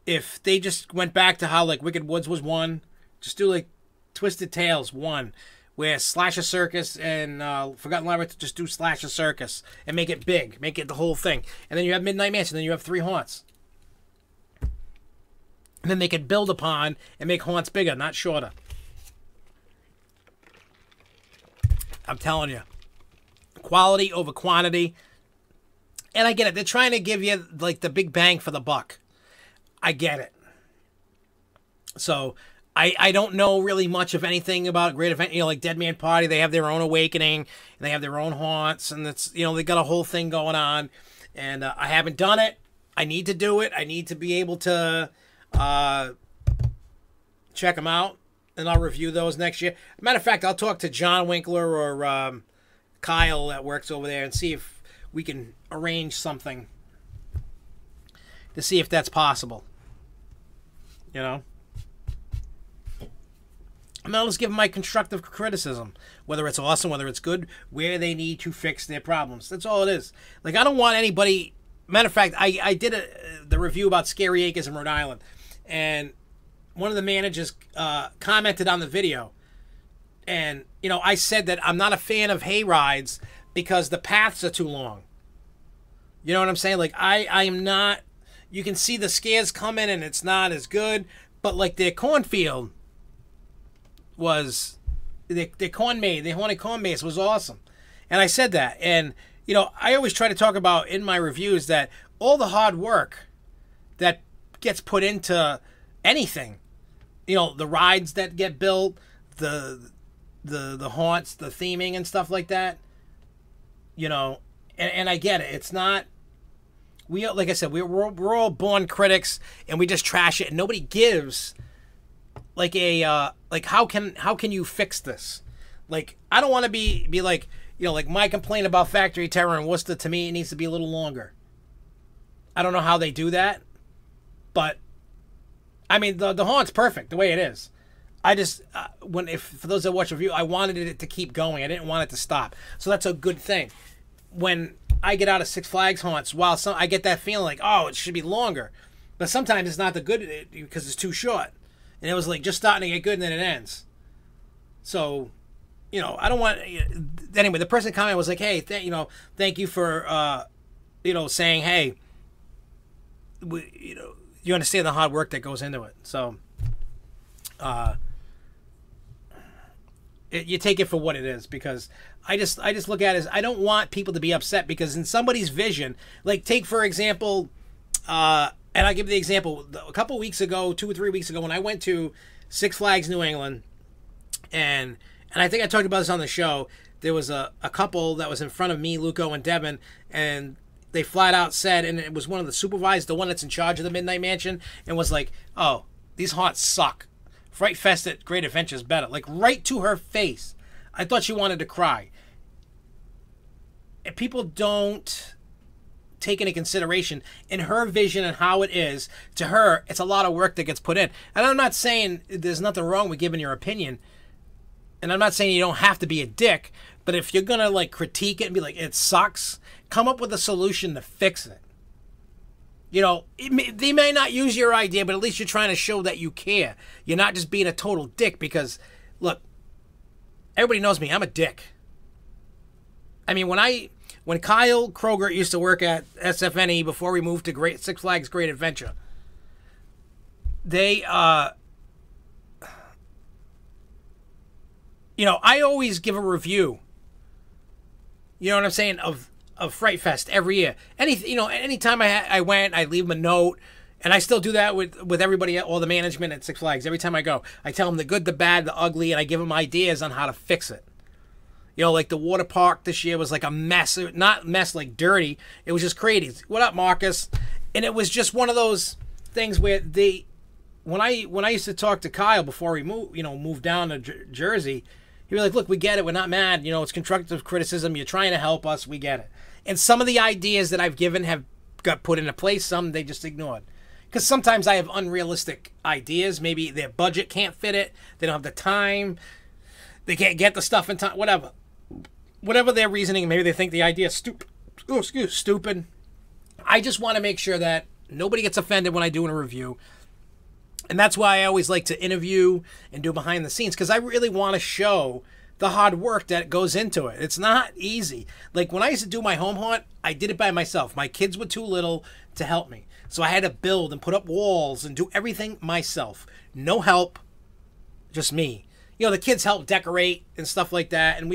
If they just went back to how, like, Wicked Woods was one, just do, like, Twisted Tales one, where Slasher Circus and Forgotten Labyrinth just do Slasher Circus and make it big, make it the whole thing. And then you have Midnight Mansion, then you have 3 haunts. And then they could build upon and make haunts bigger, not shorter. I'm telling you. Quality over quantity. And I get it. They're trying to give you, like, the big bang for the buck. I get it. So, I don't know really much of anything about Great Event. Like Dead Man Party, they have their own awakening. And they have their own haunts. And it's, they got a whole thing going on. And I haven't done it. I need to do it. I need to be able to check them out. And I'll review those next year. Matter of fact, I'll talk to John Winkler or Kyle that works over there and see if we can arrange something to see if that's possible. And I'll just give them my constructive criticism, whether it's awesome, whether it's good, where they need to fix their problems. That's all it is. Like, I don't want anybody... Matter of fact, I did the review about Scary Acres in Rhode Island, and one of the managers commented on the video, and, I said that I'm not a fan of hay rides because the paths are too long. You know what I'm saying? Like, I am not... You can see the scares coming, and it's not as good, but, like, their cornfield was... Their haunted corn maze was awesome. And I said that, and... I always try to talk about in my reviews that all the hard work that gets put into anything, the rides that get built, the haunts, the theming and stuff like that, and I get it. It's not, like I said, we're all born critics and we just trash it and nobody gives like a, like how can you fix this? Like, I don't want to be like, like my complaint about Factory Terror in Worcester, to me, it needs to be a little longer. I don't know how they do that, but I mean, the haunt's perfect the way it is. I just, for those that watch the review, I wanted it to keep going. I didn't want it to stop. So that's a good thing. When I get out of Six Flags haunts, I get that feeling like, oh, it should be longer. But sometimes it's not the good because it's too short. And it was like just starting to get good and then it ends. So... I don't want... Anyway, the person commented was like, hey, thank you for, saying, hey, you understand the hard work that goes into it. So, you take it for what it is, because I just look at it as I don't want people to be upset because in somebody's vision, like take, for example, and I'll give you the example, a couple weeks ago, 2 or 3 weeks ago, when I went to Six Flags New England, and I think I talked about this on the show. There was a couple that was in front of me, Luco and Devin, and they flat out said, and it was one of the supervisors, the one that's in charge of the Midnight Mansion, and was like, oh, these haunts suck. Fright Fest at Great Adventure's better. Like, right to her face. I thought she wanted to cry. And people don't take into consideration in her vision and how it is. To her, it's a lot of work that gets put in. And I'm not saying there's nothing wrong with giving your opinion, and I'm not saying you don't have to be a dick, but if you're going to like critique it and be like, it sucks, come up with a solution to fix it. You know, they may not use your idea, but at least you're trying to show that you care. You're not just being a total dick because, look, everybody knows me. I'm a dick. I mean, when Kyle Kroger used to work at SFNE before we moved to Six Flags Great Adventure, they, you know, I always give a review, you know what I'm saying, of Fright Fest every year. Anytime I went, I leave them a note, and I still do that with everybody, all the management at Six Flags. Every time I go, I tell them the good, the bad, the ugly, and I give them ideas on how to fix it. You know, like the water park this year was like a mess. Not mess, like dirty. It was just crazy. What up, Marcus? And it was just one of those things where when I used to talk to Kyle before we moved down to Jersey, he was like, look, we get it. We're not mad. You know, it's constructive criticism. You're trying to help us. We get it. And some of the ideas that I've given have got put into place. Some they just ignored. Because sometimes I have unrealistic ideas. Maybe their budget can't fit it. They don't have the time. They can't get the stuff in time. Whatever their reasoning. Maybe they think the idea is stupid. Oh, stupid. I just want to make sure that nobody gets offended when I do a review. And that's why I always like to interview and do behind the scenes, because I really want to show the hard work that goes into it. It's not easy. Like when I used to do my home haunt, I did it by myself. My kids were too little to help me. So I had to build and put up walls and do everything myself. No help, just me. You know, the kids helped decorate and stuff like that. And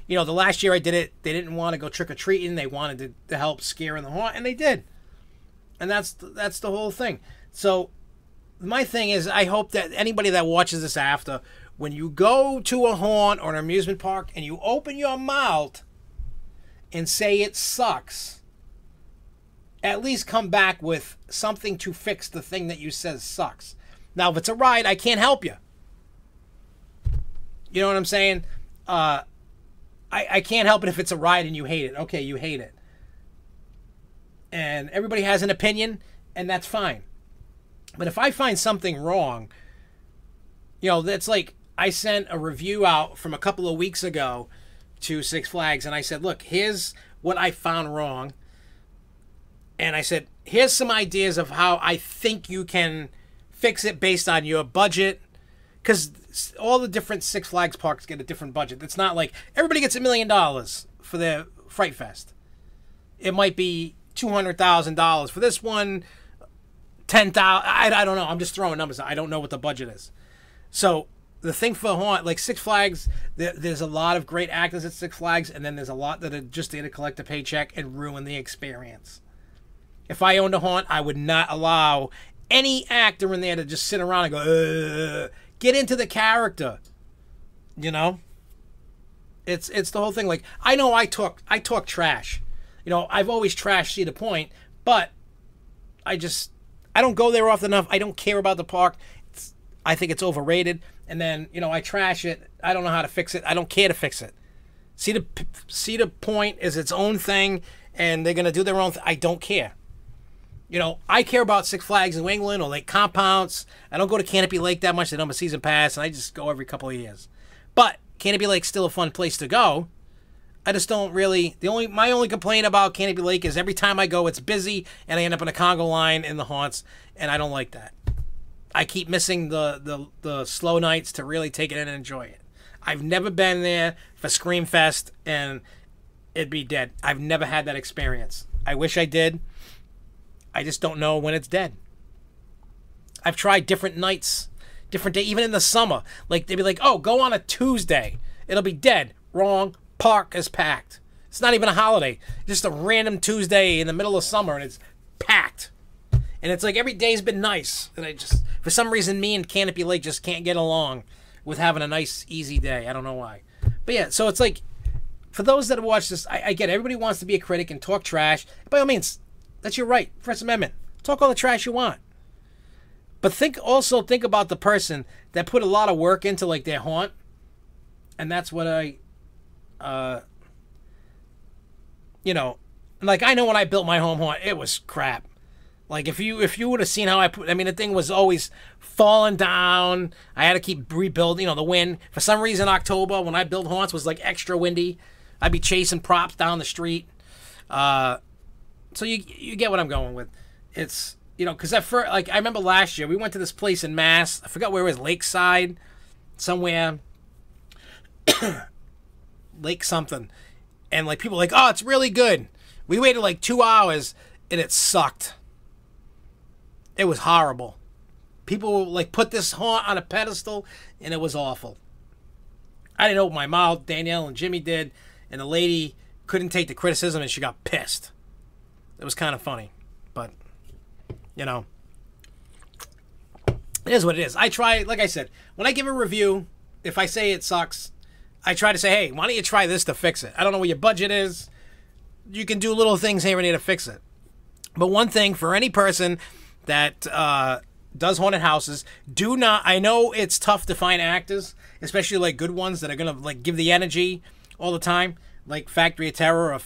the last year I did it, they didn't want to go trick-or-treating. They wanted to help scare in the haunt, and they did. And that's the whole thing. So my thing is, I hope that anybody that watches this after, when you go to a haunt or an amusement park and you open your mouth and say it sucks, at least come back with something to fix the thing that you said sucks. Now, if it's a ride, I can't help you. You know what I'm saying? I can't help it if it's a ride and you hate it. Okay, you hate it. And everybody has an opinion, and that's fine. But if I find something wrong, that's like I sent a review out from a couple of weeks ago to Six Flags, and I said, look, here's what I found wrong. And I said, here's some ideas of how I think you can fix it based on your budget. Because all the different Six Flags parks get a different budget. It's not like everybody gets $1 million for their Fright Fest. It might be $200,000 for this one. 10,000. I don't know. I'm just throwing numbers out. I don't know what the budget is. So the thing for haunt, like Six Flags, there's a lot of great actors at Six Flags, and then there's a lot that are just there to collect a paycheck and ruin the experience. If I owned a haunt, I would not allow any actor in there to just sit around and go, get into the character. You know? It's the whole thing. Like, I know I talk trash. I've always trashed Cedar Point, but I don't go there often enough. I don't care about the park. I think it's overrated. And then, I trash it. I don't know how to fix it. I don't care to fix it. Cedar Point is its own thing, and they're going to do their own thing. I don't care. I care about Six Flags New England or Lake Compounce. I don't go to Canopy Lake that much. They don't have a season pass, and I just go every couple of years. But Canopy Lake's still a fun place to go. I just don't really... My only complaint about Canopy Lake is every time I go, it's busy, and I end up in a Congo line in the haunts, and I don't like that. I keep missing the slow nights to really take it in and enjoy it. I've never been there for Scream Fest, and it'd be dead. I've never had that experience. I wish I did. I just don't know when it's dead. I've tried different nights, different day, even in the summer. Like, they'd be like, oh, go on a Tuesday. It'll be dead. Wrong. Park is packed. It's not even a holiday. Just a random Tuesday in the middle of summer, and it's packed. And it's like every day's been nice. And for some reason, me and Canopy Lake just can't get along with having a nice, easy day. I don't know why. But yeah, so it's like, for those that have watched this, I get it. Everybody wants to be a critic and talk trash. By all means, that's your right. First Amendment. Talk all the trash you want. But think about the person that put a lot of work into like their haunt. And that's what like I know when I built my home haunt, it was crap. Like if you would have seen how I mean, the thing was always falling down. I had to keep rebuilding. You know, the wind. For some reason, October when I built haunts was like extra windy. I'd be chasing props down the street. So you get what I'm going with. It's, you know, because at first, like I remember last year we went to this place in Mass. I forgot where it was, Lakeside, somewhere, Lake something, and like people were like, oh, it's really good. We waited like 2 hours and it sucked. It was horrible. People like put this haunt on a pedestal and it was awful. I didn't open my mouth. Danielle and Jimmy did, and the lady couldn't take the criticism and she got pissed. It was kind of funny, but you know, it is what it is. I try, like I said, when I give a review, if I say it sucks, I try to say, hey, why don't you try this to fix it? I don't know what your budget is. You can do little things here and there to fix it. But one thing for any person that does haunted houses, do not, I know it's tough to find actors, especially like good ones that are going to like give the energy all the time, like Factory of Terror or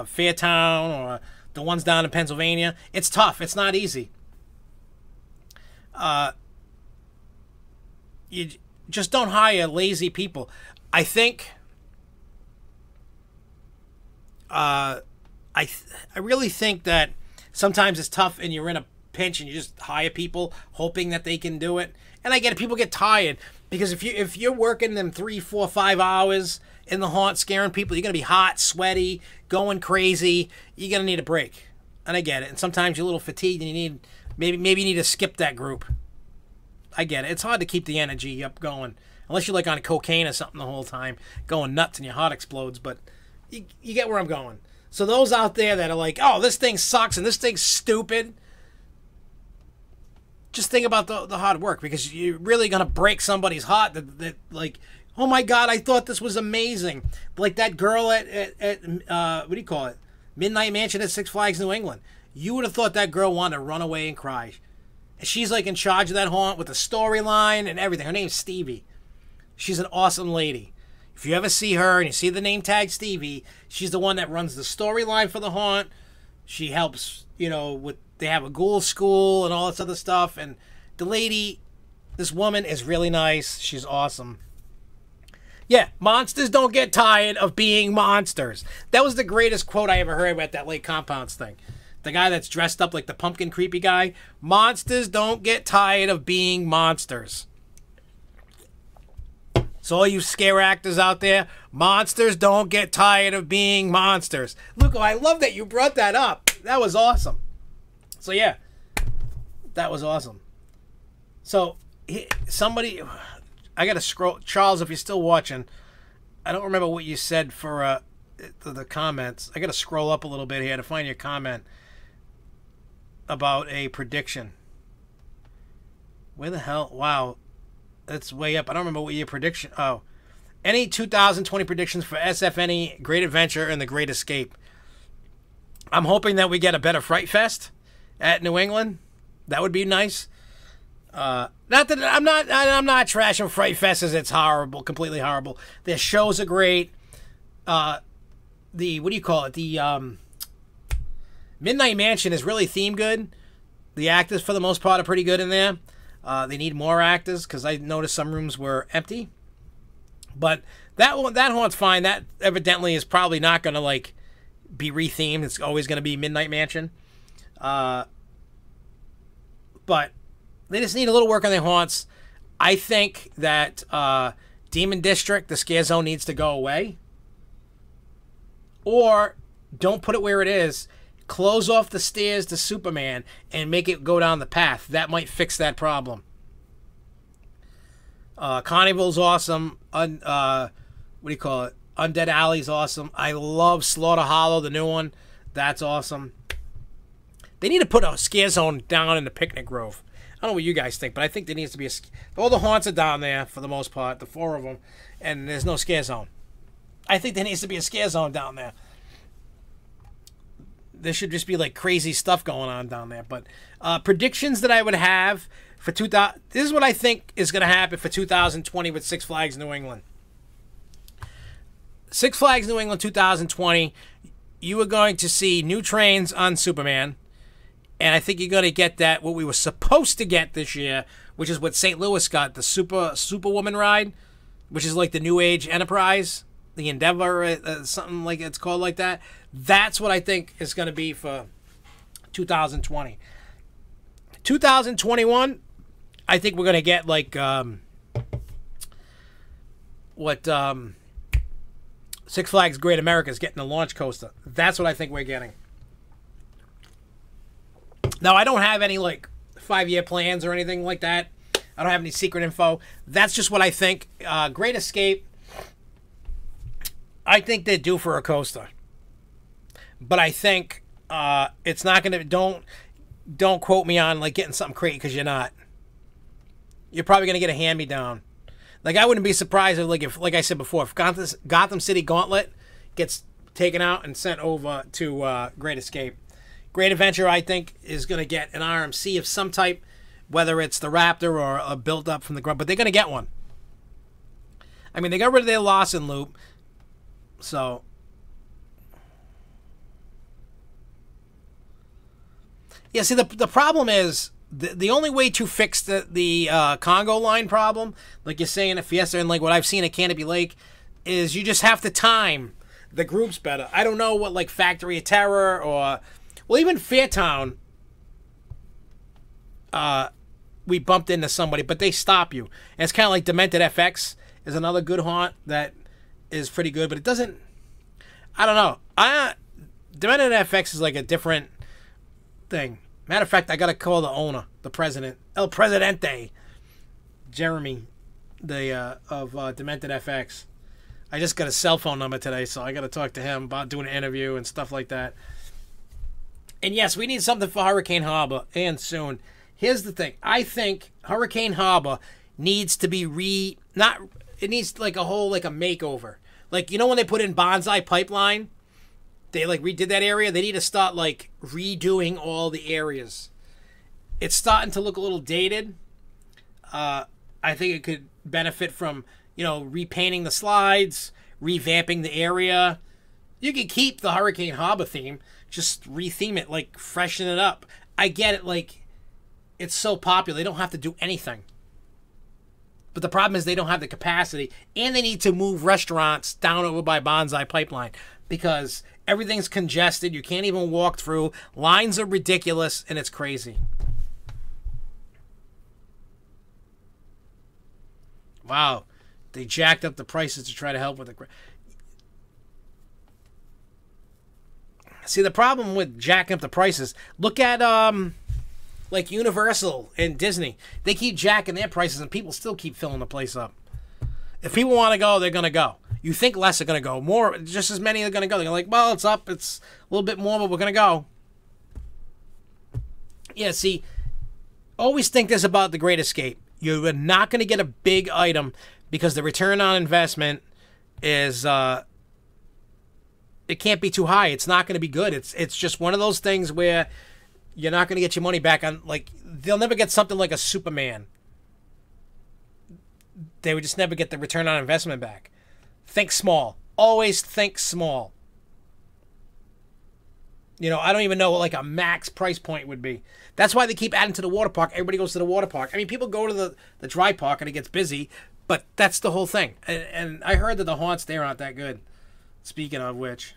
Fairtown or the ones down in Pennsylvania. It's tough. It's not easy. You just don't hire lazy people. I think I really think that sometimes it's tough and you're in a pinch and you just hire people hoping that they can do it. And I get it, people get tired because if you're working them 3, 4, 5 hours in the haunt scaring people, you're gonna be hot, sweaty, going crazy. You're gonna need a break. And I get it. And sometimes you're a little fatigued and you need maybe you need to skip that group. I get it. It's hard to keep the energy up going. Unless you're like on cocaine or something the whole time, going nuts and your heart explodes. But you get where I'm going. So those out there that are like, oh, this thing sucks and this thing's stupid, just think about the hard work, because you're really going to break somebody's heart that like, oh my God, I thought this was amazing. Like that girl at what do you call it? Midnight Mansion at Six Flags New England. You would have thought that girl wanted to run away and cry. And she's like in charge of that haunt with the storyline and everything. Her name's Stevie. She's an awesome lady. If you ever see her and you see the name tag Stevie, she's the one that runs the storyline for the haunt. She helps, you know, they have a ghoul school and all this other stuff. And the lady, this woman is really nice. She's awesome. Yeah, monsters don't get tired of being monsters. That was the greatest quote I ever heard about that Lake Compounds thing. The guy that's dressed up like the pumpkin creepy guy. Monsters don't get tired of being monsters. So all you scare actors out there, monsters don't get tired of being monsters. Look, I love that you brought that up. That was awesome. So yeah, that was awesome. So somebody, I got to scroll. Charles, if you're still watching, I don't remember what you said for the comments. I got to scroll up a little bit here to find your comment about a prediction. Where the hell? Wow. That's way up. I don't remember what your prediction. Oh. Any 2020 predictions for SFNE, Great Adventure, and The Great Escape? I'm hoping that we get a better Fright Fest at New England. That would be nice. Not that I'm not trashing Fright Fest as it's horrible, completely horrible. Their shows are great. What do you call it? The Midnight Mansion is really theme good. The actors, for the most part, are pretty good in there. They need more actors because I noticed some rooms were empty. But that haunt's fine. That evidently is probably not going to like be rethemed. It's always going to be Midnight Mansion. But they just need a little work on their haunts. I think that Demon District, the scare zone, needs to go away. Or don't put it where it is. Close off the stairs to Superman and make it go down the path. That might fix that problem. Carnival's awesome. What do you call it? Undead Alley's awesome. I love Slaughter Hollow, the new one. That's awesome. They need to put a scare zone down in the Picnic Grove. I don't know what you guys think, but I think there needs to be all the haunts are down there for the most part, the 4 of them, and there's no scare zone. I think there needs to be a scare zone down there. There should just be like crazy stuff going on down there. But predictions that I would have for 2000, this is what I think is going to happen for 2020 with Six Flags New England. Six Flags New England 2020, you are going to see new trains on Superman, And I think you're going to get that, what we were supposed to get this year, which is what St. Louis got, the Superwoman ride, which is like the New Age Enterprise, the Endeavor, something like it's called like that. That's what I think is going to be for 2020. 2021, I think we're going to get like what Six Flags Great America is getting, a launch coaster. That's what I think we're getting. Now, I don't have any like 5-year plans or anything like that. I don't have any secret info. That's just what I think. Great Escape, I think they're due for a coaster. But I think it's not going to... Don't quote me on like getting something crazy, because you're not. You're probably going to get a hand-me-down. Like, I wouldn't be surprised if, like I said before, if Gotham City Gauntlet gets taken out and sent over to Great Escape. Great Adventure, I think, is going to get an RMC of some type, whether it's the Raptor or a built-up from the ground, but they're going to get one. I mean, they got rid of their Lawson loop, so... Yeah, see, the problem is, the only way to fix the Congo line problem, like you're saying at Fiesta and like what I've seen at Canopy Lake, is you just have to time the groups better. I don't know what, like, Factory of Terror or... Well, even Fairtown, we bumped into somebody, but they stop you. And it's kind of like Demented FX is another good haunt that is pretty good, but it doesn't... I don't know. Demented FX is like a different thing. Matter of fact, I got to call the owner, the president, El Presidente, Jeremy, of Demented FX. I just got a cell phone number today, so I got to talk to him about doing an interview and stuff like that. And yes, we need something for Hurricane Harbor, and soon. Here's the thing. I think Hurricane Harbor needs to be it needs like a whole, like a makeover. Like, you know when they put in Bonsai Pipeline? They like redid that area. They need to start like redoing all the areas. It's starting to look a little dated. I think it could benefit from, repainting the slides, revamping the area. You could keep the Hurricane Harbor theme, just retheme it, like freshen it up. I get it, like it's so popular, they don't have to do anything. But the problem is they don't have the capacity, and they need to move restaurants down over by Bonsai Pipeline because everything's congested. You can't even walk through. Lines are ridiculous, and it's crazy. Wow. They jacked up the prices to try to help with the... See, the problem with jacking up the prices, look at like Universal and Disney. They keep jacking their prices, and people still keep filling the place up. If people want to go, they're going to go. You think less are going to go. More, just as many are going to go. They're like, well, it's up. It's a little bit more, but we're going to go. Yeah, see, always think this about the Great Escape. You're not going to get a big item because the return on investment is... it can't be too high. It's not going to be good. It's just one of those things where you're not going to get your money back on. Like, they'll never get something like a Superman. They would just never get the return on investment back. Think small. Always think small. I don't even know what like a max price point would be. That's why they keep adding to the water park. Everybody goes to the water park. I mean, people go to the dry park and it gets busy, but that's the whole thing. And I heard that the haunts there aren't that good. Speaking of which.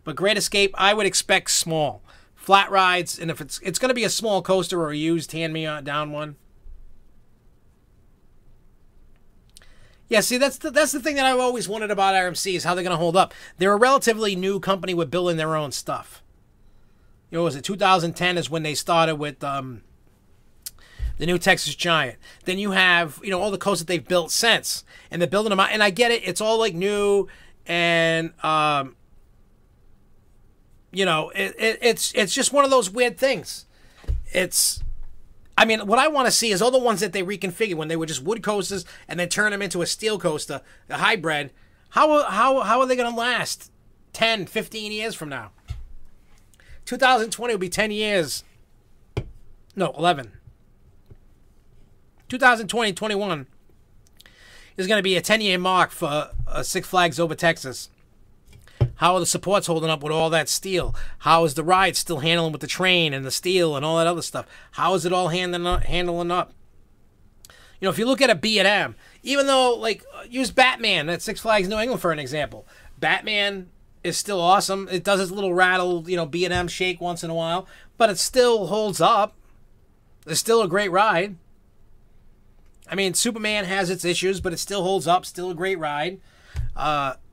But Great Escape, I would expect small. Flat rides, and if it's going to be a small coaster or a used hand-me-down one. Yeah, see, that's the thing that I've always wondered about RMC is how they're going to hold up. They're a relatively new company with building their own stuff. Was it 2010 is when they started with the new Texas Giant. Then you have, all the coasters that they've built since. And they're building them out. And I get it. It's all like new. And, it's just one of those weird things. What I want to see is all the ones that they reconfigure when they were just wood coasters and then turn them into a steel coaster, a hybrid. How are they going to last 10, 15 years from now? 2020 will be 10 years. No, 11. 2020, 21 is going to be a 10-year mark for Six Flags Over Texas. How are the supports holding up with all that steel? How is the ride still handling with the train and the steel and all that other stuff? How is it all handling up? You know, if you look at a B&M, even though, like, use Batman at Six Flags New England for an example. Batman is still awesome. It does its little rattle, you know, B&M shake once in a while, but it still holds up. It's still a great ride. I mean, Superman has its issues, but it still holds up. Still a great ride.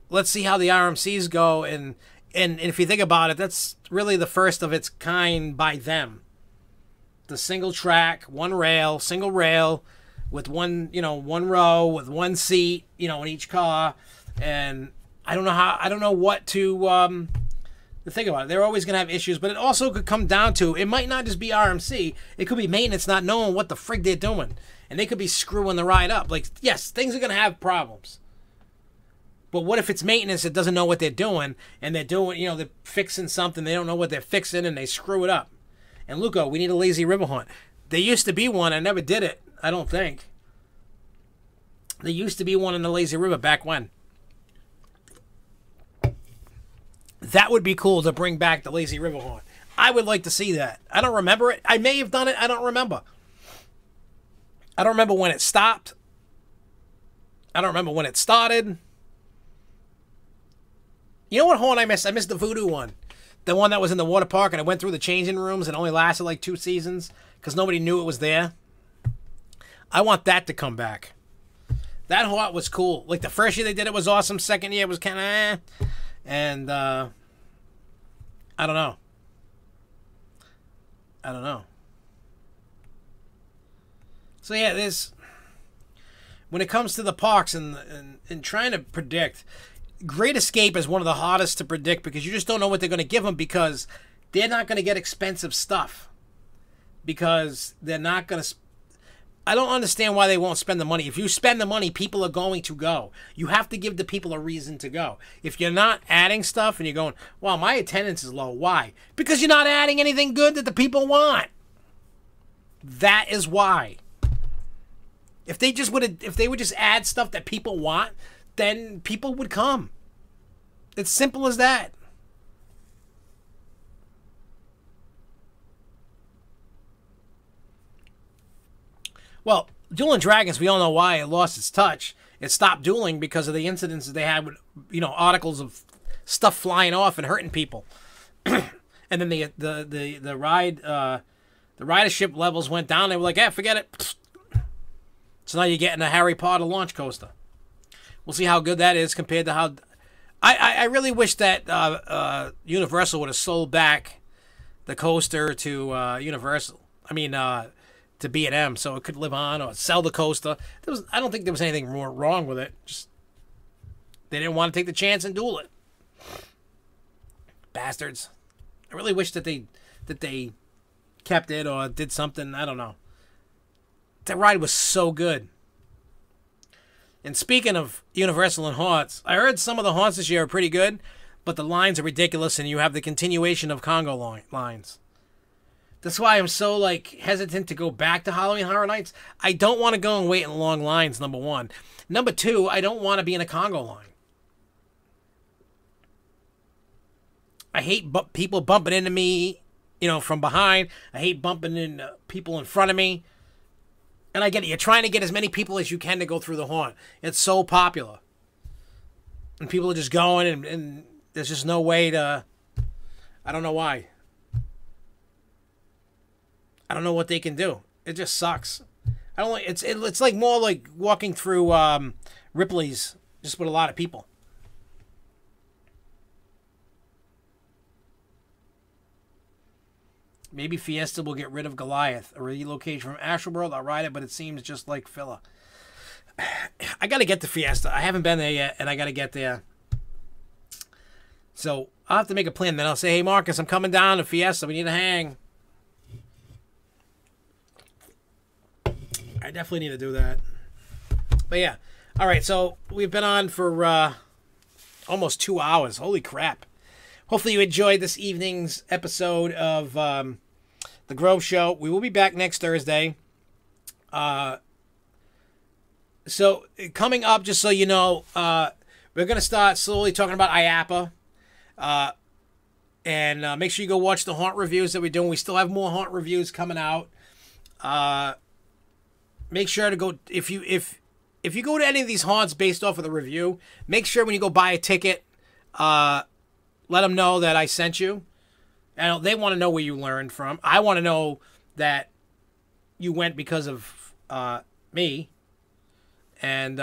Let's see how the RMCs go. And if you think about it, that's really the first of its kind by them. The single track, one rail, single rail, with one row, with one seat, you know, in each car. And I don't know what to think about it. They're always going to have issues, but it also could come down to, it might not just be RMC. It could be maintenance not knowing what the frig they're doing. And they could be screwing the ride up. Like, yes, things are going to have problems. But what if it's maintenance that doesn't know what they're doing, and they're doing, you know, they're fixing something, they don't know what they're fixing, and they screw it up. And Luco, we need a lazy river horn. There used to be one. I never did it, I don't think. There used to be one in the lazy river back when. That would be cool to bring back the lazy river horn. I would like to see that. I don't remember it. I may have done it. I don't remember. I don't remember when it stopped. I don't remember when it started. You know what horn I missed? I missed the voodoo one. The one that was in the water park, and I went through the changing rooms and only lasted like 2 seasons because nobody knew it was there. I want that to come back. That horn was cool. Like, the first year they did it was awesome. Second year was kind of eh. And, I don't know. I don't know. So, yeah, there's... When it comes to the parks and trying to predict... Great Escape is one of the hardest to predict because you just don't know what they're going to give them because they're not going to get expensive stuff. Because they're not going to... I don't understand why they won't spend the money. If you spend the money, people are going to go. You have to give the people a reason to go. If you're not adding stuff and you're going, well, my attendance is low. Why? Because you're not adding anything good that the people want. That is why. If they would just add stuff that people want, then people would come. It's simple as that. Well, Dueling Dragons, we all know why it lost its touch. It stopped dueling because of the incidents that they had with, you know, articles of stuff flying off and hurting people. And then the ridership levels went down. They were like, forget it. So now you're getting a Harry Potter launch coaster. We'll see how good that is compared to how... I really wish that Universal would have sold back the coaster to Universal. I mean, to B&M, so it could live on, or sell the coaster. I don't think there was anything wrong with it. Just they didn't want to take the chance and duel it. Bastards. I really wish that they kept it or did something. I don't know. That ride was so good. And speaking of Universal and haunts, I heard some of the haunts this year are pretty good, but the lines are ridiculous, and you have the continuation of Congo lines. That's why I'm so, like, hesitant to go back to Halloween Horror Nights. I don't want to go and wait in long lines, number one. Number two, I don't want to be in a Congo line. I hate people bumping into me, you know, from behind. I hate bumping into people in front of me. And I get it. You're trying to get as many people as you can to go through the haunt. It's so popular. And people are just going, and there's just no way to... I don't know why. I don't know what they can do. It just sucks. I don't like it's like more like walking through Ripley's just with a lot of people. Maybe Fiesta will get rid of Goliath, a relocation from Astroworld. I'll ride it, but it seems just like filler. I got to get to Fiesta. I haven't been there yet, and I got to get there. So I'll have to make a plan. Then I'll say, hey, Marcus, I'm coming down to Fiesta. We need to hang. I definitely need to do that. But yeah. All right, so we've been on for almost 2 hours. Holy crap. Hopefully you enjoyed this evening's episode of The Grove Show. We will be back next Thursday. So coming up, just so you know, we're going to start slowly talking about IAPA. And make sure you go watch the haunt reviews that we're doing. We still have more haunt reviews coming out. Make sure to go, if you go to any of these haunts based off of the review, make sure when you go buy a ticket, let them know that I sent you. And they want to know where you learned from. I want to know that you went because of me. And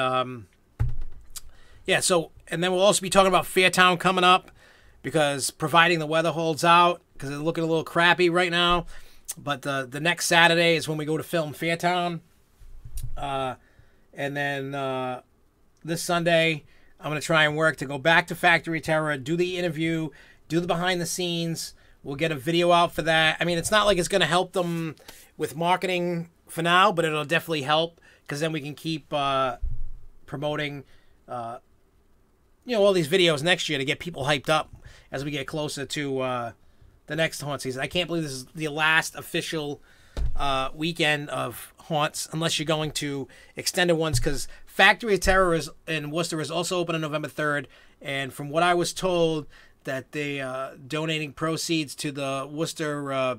yeah, so, and then we'll also be talking about Fairtown coming up, because providing the weather holds out, because it's looking a little crappy right now. But the next Saturday is when we go to film Fairtown. And then this Sunday, I'm going to try and work to go back to Factory Terror, do the interview, do the behind the scenes. We'll get a video out for that. I mean, it's not like it's going to help them with marketing for now, but it'll definitely help, because then we can keep promoting, all these videos next year to get people hyped up as we get closer to the next haunt season. I can't believe this is the last official weekend of haunts, unless you're going to extended ones, because Factory of Terror in Worcester is also open on November 3rd, and from what I was told, that they donating proceeds to the Worcester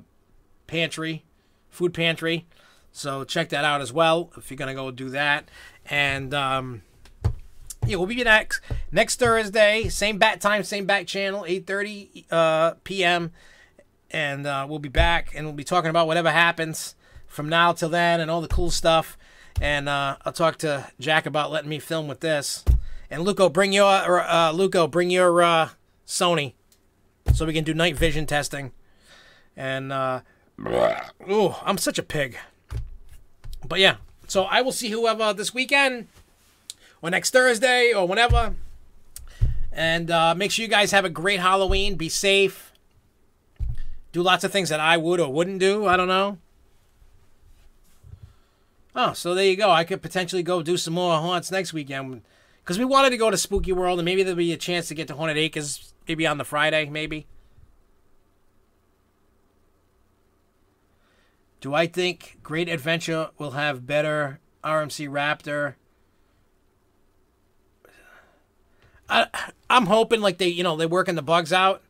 food pantry, so check that out as well if you're gonna go do that. And yeah, we'll be next Thursday, same bat time, same bat channel, 8:30 p.m. And we'll be back, and we'll be talking about whatever happens from now till then and all the cool stuff. And I'll talk to Jack about letting me film with this. And Luco, bring your Sony, so we can do night vision testing. And oh, I'm such a pig. But yeah, so I will see whoever this weekend or next Thursday or whenever. And make sure you guys have a great Halloween. Be safe. Do lots of things that I would or wouldn't do. I don't know. Oh, so there you go. I could potentially go do some more haunts next weekend, because we wanted to go to Spooky World, and maybe there'll be a chance to get to Haunted Acres maybe on the Friday, maybe. Do I think Great Adventure will have better RMC Raptor? I'm hoping like they're working the bugs out.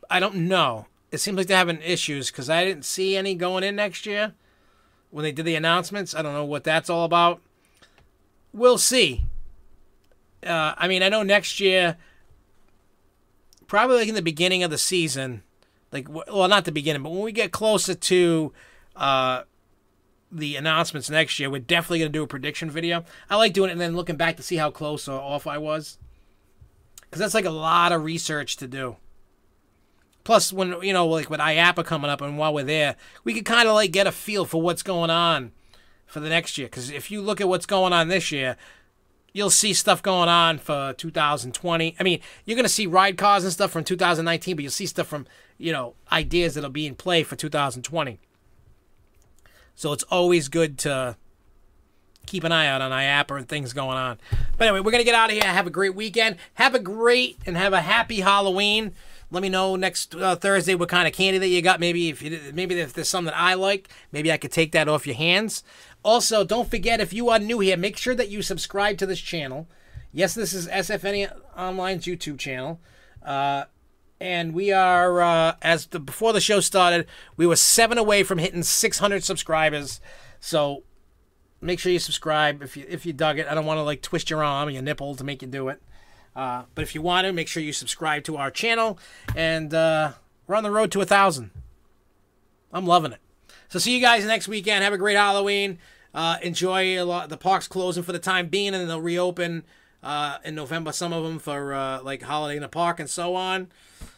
I don't know. It seems like they're having issues, because I didn't see any going in next year when they did the announcements. I don't know what that's all about. We'll see. I mean, I know next year, probably like in the beginning of the season, like, well, not the beginning, but when we get closer to the announcements next year, we're definitely going to do a prediction video. I like doing it and then looking back to see how close or off I was, because that's like a lot of research to do. Plus, when, like with IAPA coming up, and while we're there, we could kind of like get a feel for what's going on for the next year. Because if you look at what's going on this year, you'll see stuff going on for 2020. I mean, you're going to see ride cars and stuff from 2019, but you'll see stuff from, ideas that'll be in play for 2020. So it's always good to keep an eye out on IAPA and things going on. But anyway, we're going to get out of here. Have a great weekend. Have a happy Halloween. Let me know next Thursday what kind of candy that you got. Maybe if there's something that I like, maybe I could take that off your hands. Also, don't forget, if you are new here, make sure that you subscribe to this channel. Yes, this is SFNEOnline's YouTube channel. And we are, before the show started, we were 7 away from hitting 600 subscribers. So make sure you subscribe if you dug it. I don't want to like twist your arm or your nipple to make you do it. But if you want to, make sure you subscribe to our channel. And we're on the road to 1,000. I'm loving it. So see you guys next weekend. Have a great Halloween. Enjoy the park's closing for the time being, and then they'll reopen in November, some of them for like Holiday in the Park and so on.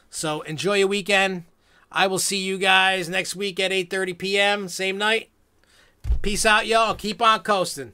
So enjoy your weekend. I will see you guys next week at 8:30 p.m. Same night. Peace out, y'all. Keep on coasting.